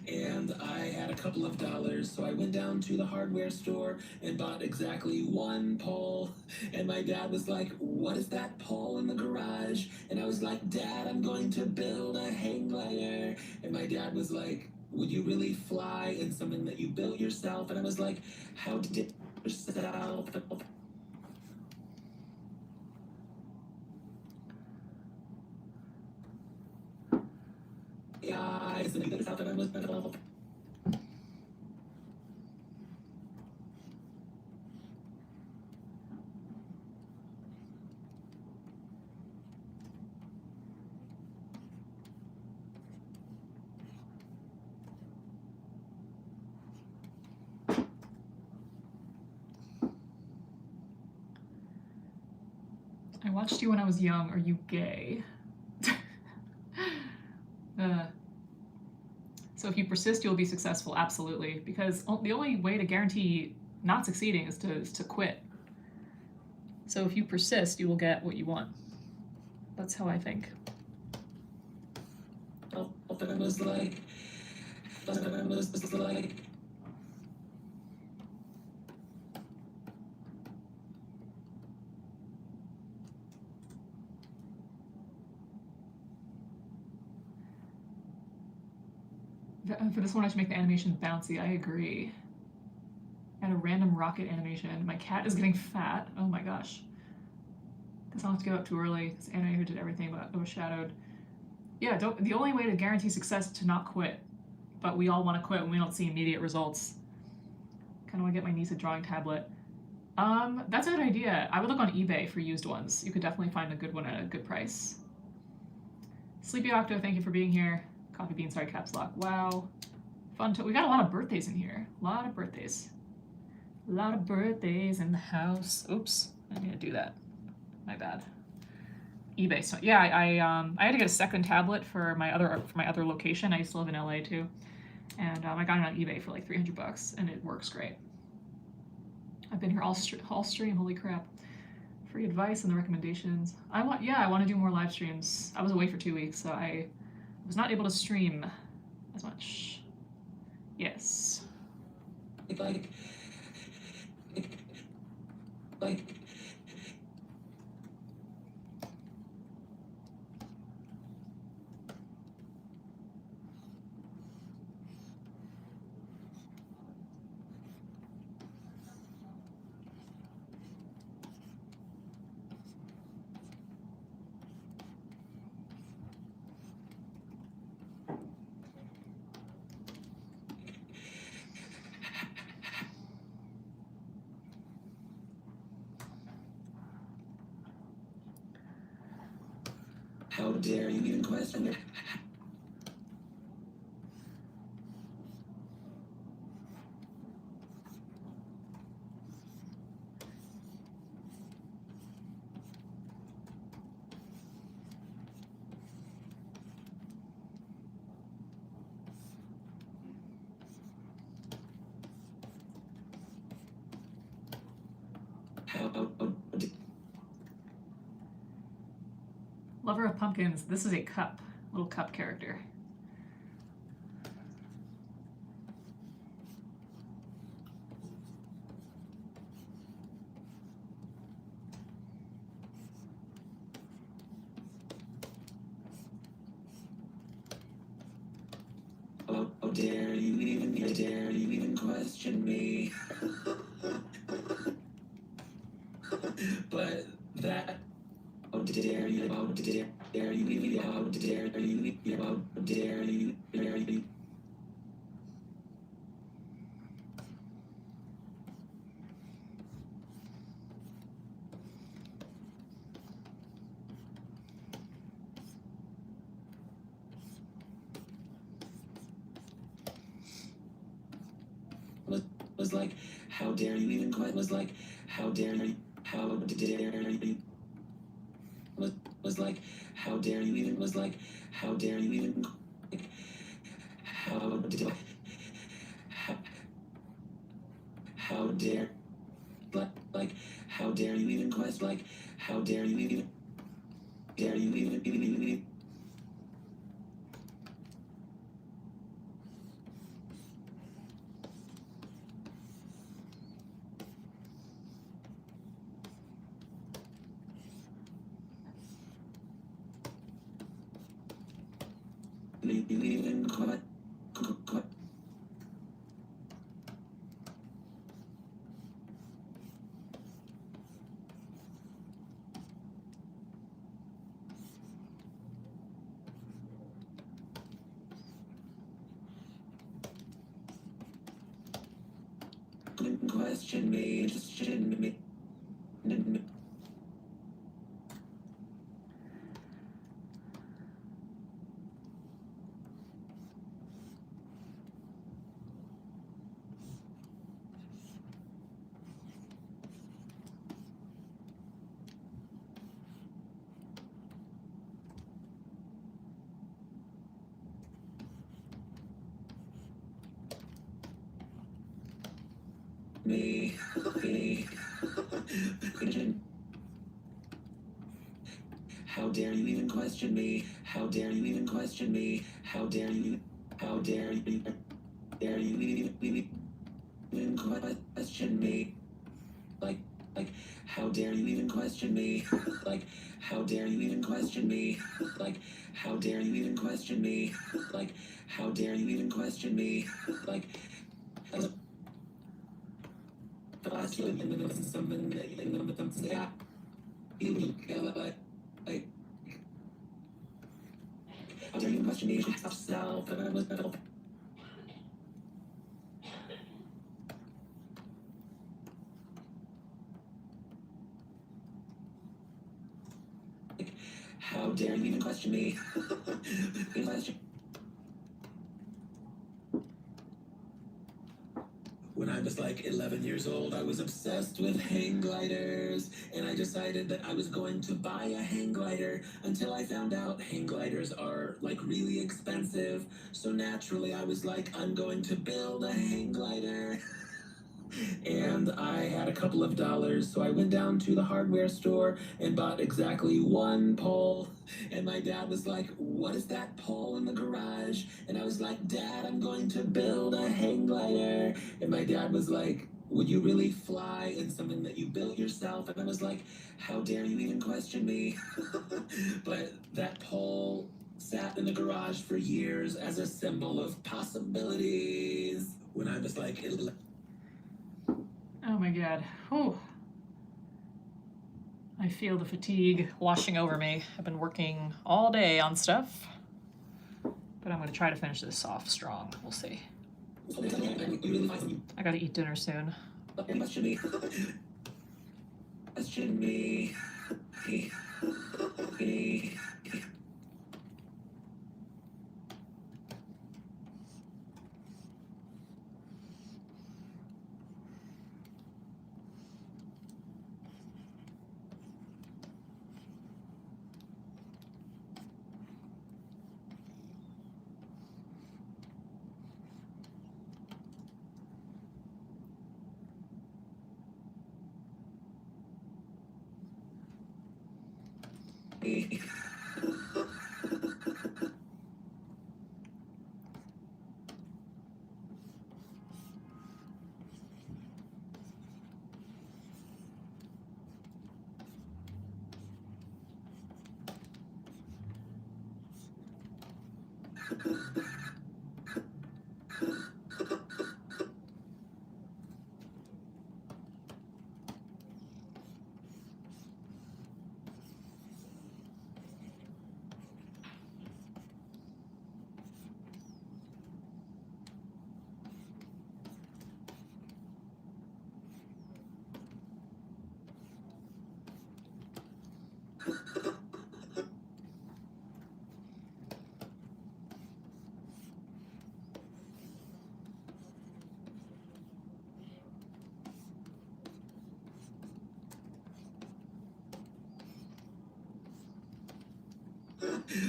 And I had a couple of dollars, so I went down to the hardware store and bought exactly one pole. And my dad was like, what is that pole in the garage? And I was like, Dad, I'm going to build a hang glider. And my dad was like, would you really fly in something that you built yourself? And I was like, how did it yourself? I watched you when I was young. Are you gay? So if you persist, you'll be successful. Absolutely. Because the only way to guarantee not succeeding is to quit. So if you persist, you will get what you want. That's how I think. For this one, I should make the animation bouncy. I agree. And a random rocket animation. My cat is getting fat. Oh my gosh. Guess I'll have to give up too early. This animator did everything but overshadowed. Yeah, the only way to guarantee success is to not quit. But we all want to quit when we don't see immediate results. kind of want to get my niece a drawing tablet. That's a good idea. I would look on eBay for used ones. You could definitely find a good one at a good price. Sleepy Octo, thank you for being here. Coffee Bean, sorry, caps lock. Wow. Fun. We got a lot of birthdays in here. A lot of birthdays. A lot of birthdays in the house. Oops, I didn't mean to do that. My bad. eBay. So yeah, I had to get a second tablet for my other location. I used to live in LA too, and I got it on eBay for like $300, and it works great. I've been here all stream. Holy crap! Free advice and the recommendations. I want to do more live streams. I was away for 2 weeks, so I was not able to stream as much. Yes. Like. How dare you even question it? Lover of Pumpkins. This is a cup, little cup character. How dare you even question me? But that. How dare you was like, how dare you even quite was like, how dare you was like, how dare you even was like, how dare you even how dare like how dare you even quest like how dare you even question me, just shouldn't me. Me. How dare you even question me? How dare you even question me? How dare you even question me? Like, how dare you even question me? Like, how dare you even question me? Like, how dare you even question me? Like, how dare you even question me? Like, how dare you question me? Yourself. question me. When I was like 11 years old, I was obsessed with hang gliders, and I decided that I was going to buy a hang glider until I found out hang gliders are like really expensive. So naturally, I was like, I'm going to build a hang glider. And I had a couple of dollars, so I went down to the hardware store and bought exactly one pole. And my dad was like, "What is that pole in the garage?" And I was like, "Dad, I'm going to build a hang glider." And my dad was like, "Would you really fly in something that you built yourself?" And I was like, "How dare you even question me?" But that pole sat in the garage for years as a symbol of possibilities. When I was like, oh my god. Whew. I feel the fatigue washing over me. I've been working all day on stuff, but I'm going to try to finish this off strong. We'll see. I gotta eat dinner soon. Question me. Question me.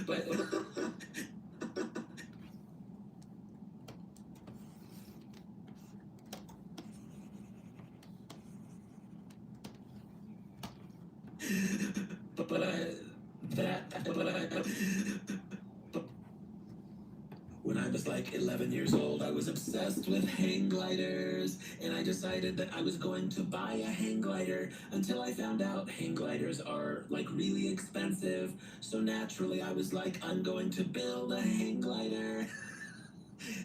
But when I was like 11 years old, I was obsessed with hang gliders, and I decided that I was going to buy a hang glider until I found out hang gliders are like really expensive. So naturally, I was like, I'm going to build a hang glider.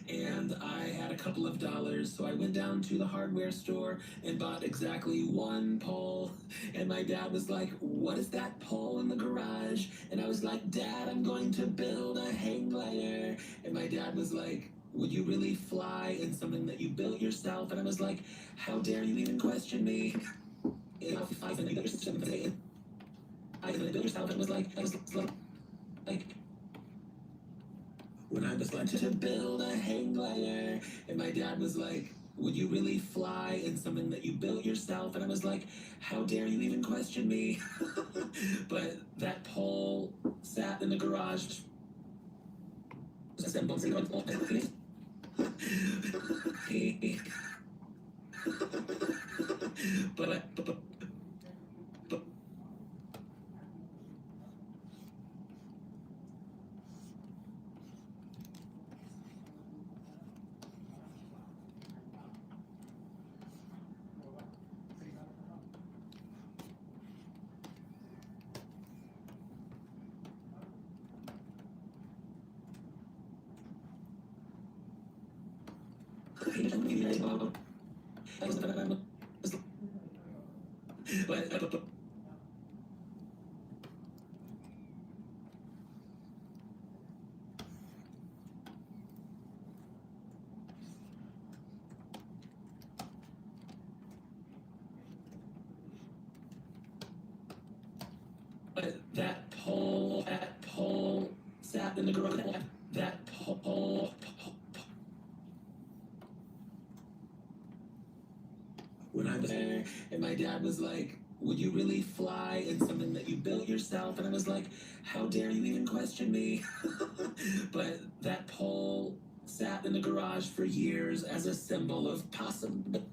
And I had a couple of dollars, so I went down to the hardware store and bought exactly one pole. And my dad was like, "What is that pole in the garage?" And I was like, "Dad, I'm going to build a hang glider." And my dad was like, "Would you really fly in something that you built yourself?" And I was like, "How dare you even question me?" And I built yourself, and I was like, when I was like, to build a hang glider. And my dad was like, "Would you really fly in something that you built yourself?" And I was like, "How dare you even question me?" But that pole sat in the garage. but that pole in the garage. That pole. When I was there, and my dad was like, would you really fly in something that you built yourself? And I was like, how dare you even question me? But that pole sat in the garage for years as a symbol of possibility.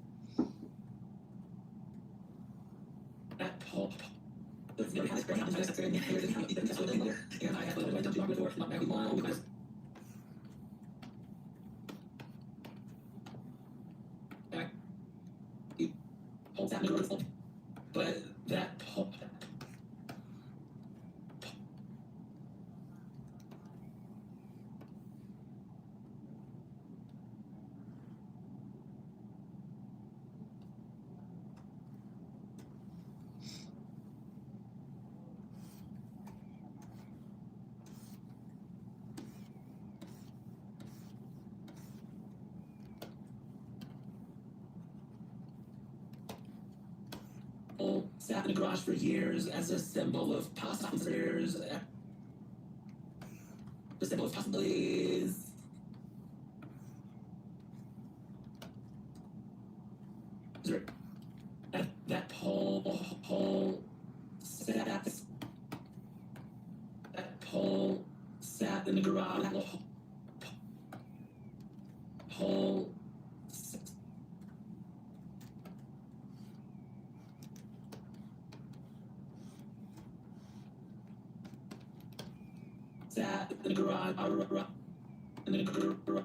That pole. And I have I don't before, not very long, because pole sat in the garage. But that pole. Sat in the garage for years as a symbol of possibilities. The symbol of possibilities. That pole sat. That pole sat in the garage. Pole. Sat in the garage. In the garage.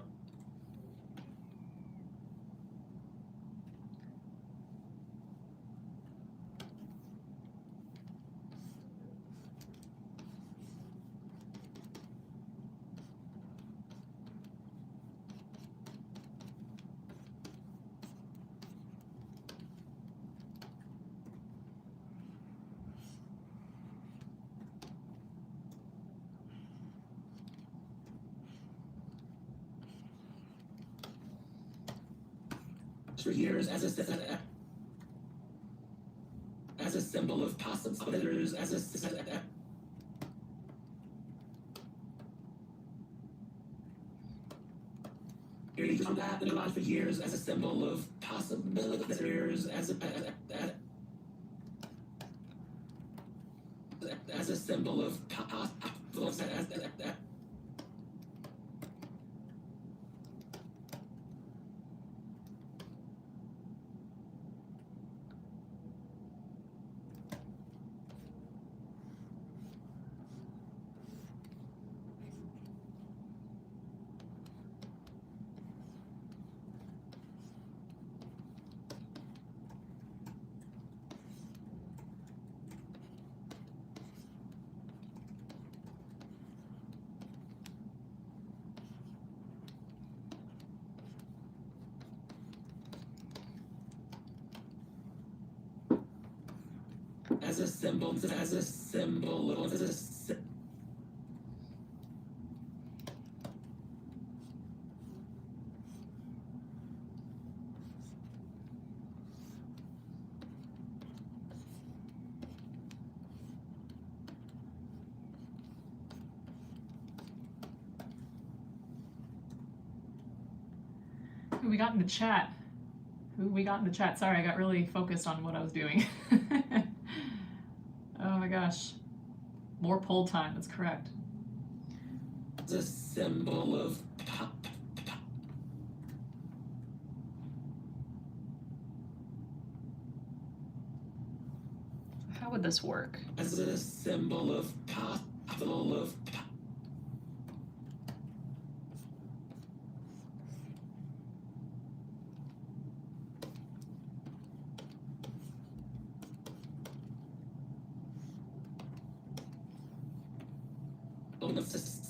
For years as a symbol of possibilities, as a He's on that in the garage for years as a symbol of possibilities, as a symbol of possibilities, as a symbol, Who we got in the chat? Who we got in the chat? Sorry, I got really focused on what I was doing. Oh my gosh. More poll time, that's correct. It's a symbol of How would this work? as a symbol of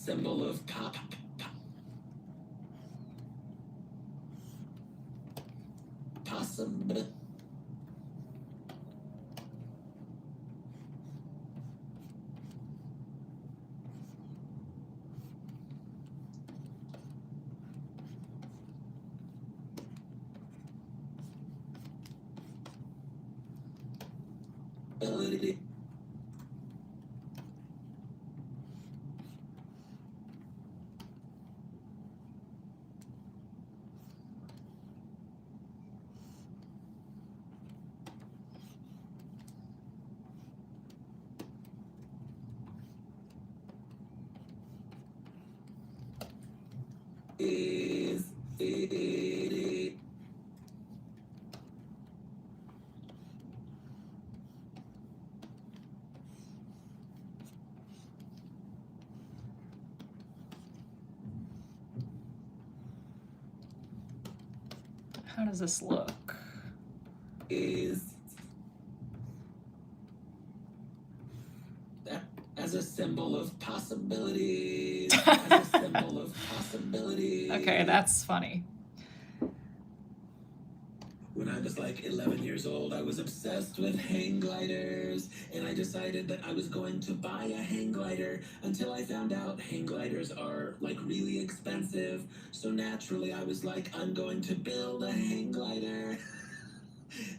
symbol of possibility. How does this look? As a symbol of possibilities. As a symbol of possibilities. Okay, that's funny. When I was like 11 years old, I was obsessed with hang gliders, and I decided that I was going to buy a hang glider until I found out hang gliders are like really expensive. So naturally, I was like, I'm going to build a hang glider.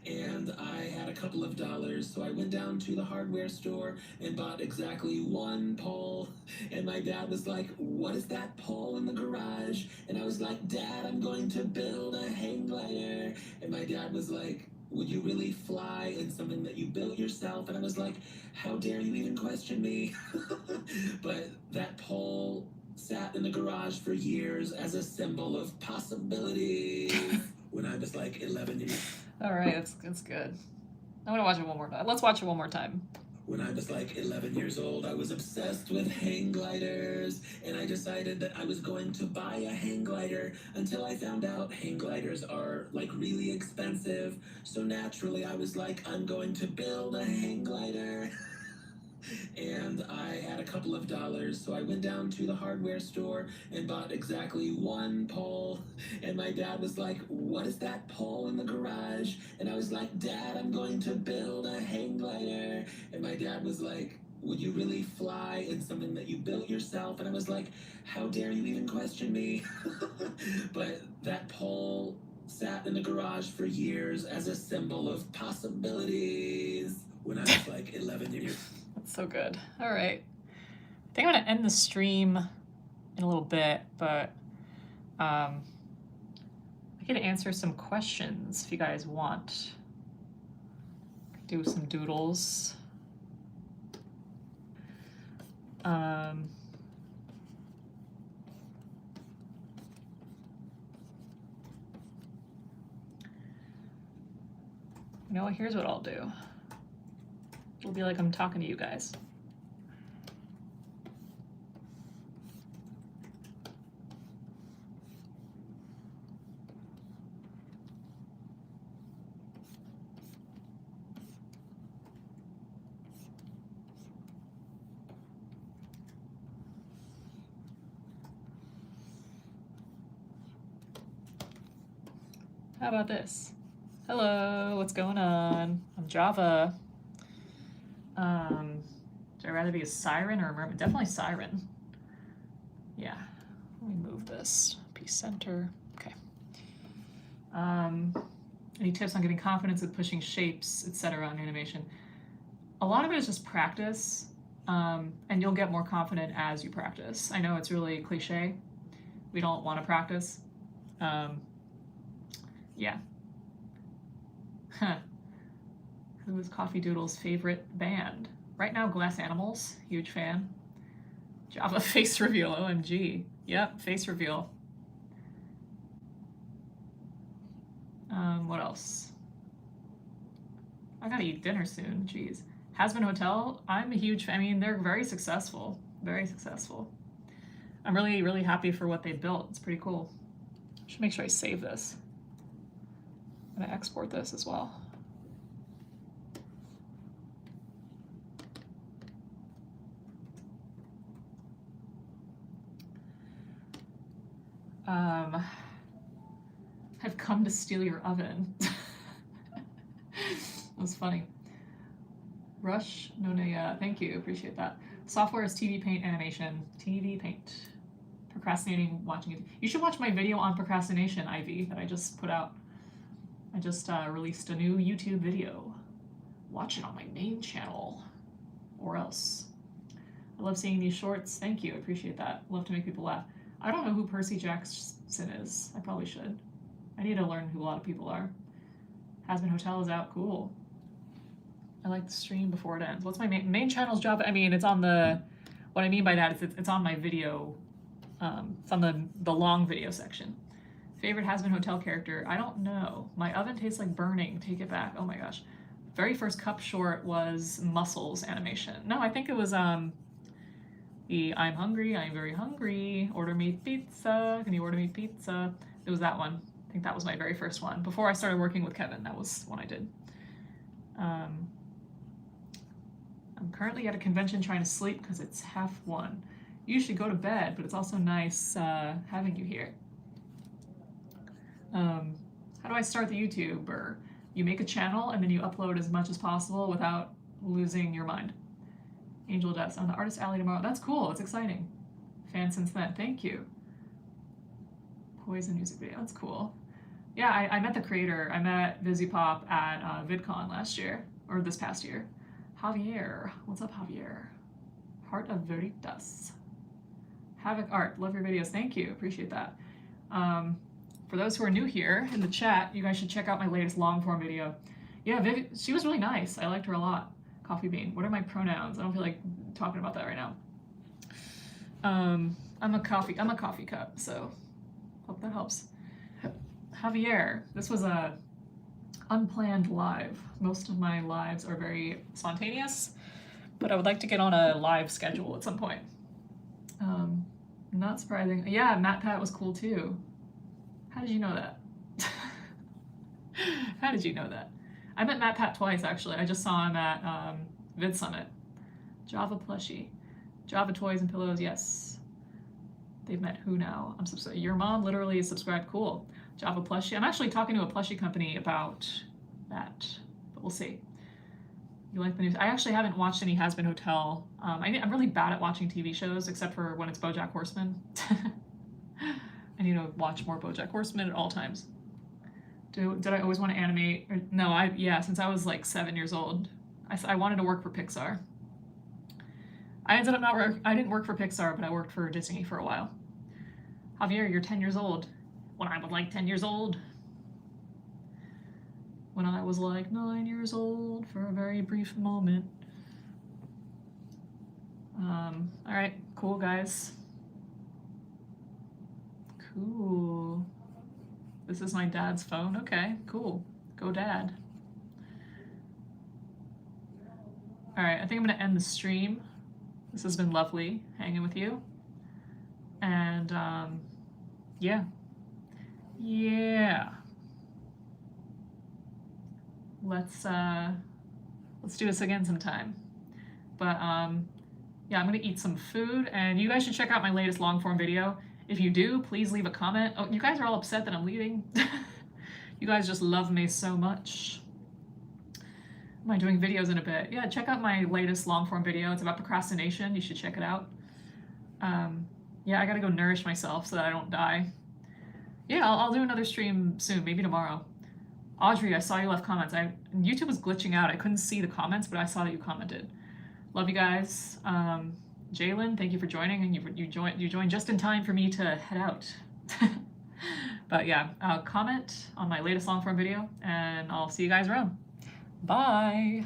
And I had a couple of dollars, so I went down to the hardware store and bought exactly one pole. And my dad was like, what is that pole in the garage? And I was like, Dad, I'm going to build a hang glider. And my dad was like, would you really fly in something that you built yourself? And I was like, how dare you even question me? But that pole sat in the garage for years as a symbol of possibilities. When I was like 11 years. All right, it's good. I'm gonna watch it one more time. Let's watch it one more time. When I was like 11 years old, I was obsessed with hang gliders, and I decided that I was going to buy a hang glider until I found out hang gliders are like really expensive. So naturally, I was like, I'm going to build a hang glider. And I had a couple of dollars, so I went down to the hardware store and bought exactly one pole. And my dad was like, what is that pole in the garage? And I was like, Dad, I'm going to build a hang glider. And my dad was like, would you really fly in something that you built yourself? And I was like, how dare you even question me? But that pole sat in the garage for years as a symbol of possibilities. When I was like 11 years. That's so good. All right. I think I'm going to end the stream in a little bit, but I can answer some questions if you guys want. Do some doodles. You know what? Here's what I'll do. It'll be like I'm talking to you guys. How about this? Hello, what's going on? I'm Java. Would I rather be a siren or a mermaid? Definitely siren. Yeah. Let me move this. Piece center. Okay. Any tips on getting confidence with pushing shapes, etc. on animation? A lot of it is just practice, and you'll get more confident as you practice. I know it's really cliche. We don't want to practice. Yeah. Who is Coffee Doodle's favorite band? Right now, Glass Animals. Huge fan. Java face reveal. OMG. Yep, face reveal. What else? I gotta eat dinner soon. Jeez. Hasbin Hotel. I'm a huge fan. I mean, they're very successful. Very successful. I'm really, really happy for what they built. It's pretty cool. I should make sure I save this. I'm gonna export this as well. I've come to steal your oven. That was funny. Rush, Nonea, thank you, appreciate that. Software is TV Paint animation. TV Paint. Procrastinating, watching it. You should watch my video on procrastination, Ivy, that I just put out. I just released a new YouTube video. Watch it on my main channel, or else. I love seeing these shorts. Thank you, I appreciate that. Love to make people laugh. I don't know who Percy Jackson is. I probably should. I need to learn who a lot of people are. Hasbin Hotel is out. Cool. I like the stream before it ends. What's my main channel's job? I mean, it's on the. What I mean by that is it's on my video. It's on the long video section. Favorite Hasbin Hotel character? I don't know. My oven tastes like burning. Take it back. Oh my gosh. Very first cup short was Muscles animation. No, I think it was the I'm hungry. I'm very hungry. Order me pizza. Can you order me pizza? It was that one. I think think that was my very first one. Before I started working with Kevin, that was one I did. I'm currently at a convention trying to sleep because it's 1:30. You usually go to bed, but it's also nice having you here. How do I start the YouTube? Or you make a channel and then you upload as much as possible without losing your mind. Angel Dust on the Artist Alley tomorrow. That's cool. It's exciting. Fan since then. Thank you. Poison music video. That's cool. Yeah, I met the creator. I met VisiPop at VidCon last year, or this past year. Javier. What's up, Javier? Heart of Veritas. Havoc Art. Love your videos. Thank you. Appreciate that. For those who are new here in the chat, you guys should check out my latest long form video. Yeah, she was really nice. I liked her a lot. Coffee Bean. What are my pronouns? I don't feel like talking about that right now. I'm a coffee cup, so hope that helps. Javier, this was a unplanned live. Most of my lives are very spontaneous, but I would like to get on a live schedule at some point. Not surprising. Yeah, Matt Pat was cool too. How did you know that? How did you know that? I met Matt Pat twice, actually. I just saw him at Vid Summit. Java plushie. Java toys and pillows, yes. They've met who now? I'm subscribed. Your mom literally is subscribed. Cool. Java plushie. I'm actually talking to a plushie company about that, but we'll see. You like the news? I actually haven't watched any Has Been Hotel. I'm really bad at watching TV shows, except for when it's BoJack Horseman. I need to watch more BoJack Horseman at all times. Did I always want to animate? No, yeah, since I was like 7 years old. I wanted to work for Pixar. I ended up I didn't work for Pixar, but I worked for Disney for a while. Javier, you're 10 years old. When I was like 10 years old. When I was like 9 years old for a very brief moment. All right, cool guys. Cool. This is my dad's phone. Okay, cool. Go dad. All right, I think I'm gonna end the stream. This has been lovely hanging with you. And yeah. Let's do this again sometime. But yeah, I'm gonna eat some food, and you guys should check out my latest long form video. If you do, please leave a comment. Oh, you guys are all upset that I'm leaving. You guys just love me so much. Am I doing videos in a bit? Yeah, check out my latest long form video. It's about procrastination. You should check it out. Yeah, I gotta go nourish myself so that I don't die. Yeah, I'll do another stream soon, maybe tomorrow. Audrey, I saw you left comments. YouTube was glitching out. I couldn't see the comments, but I saw that you commented. Love you guys. Jalen, thank you for joining, and you joined just in time for me to head out. But yeah, comment on my latest long form video, and I'll see you guys around. Bye.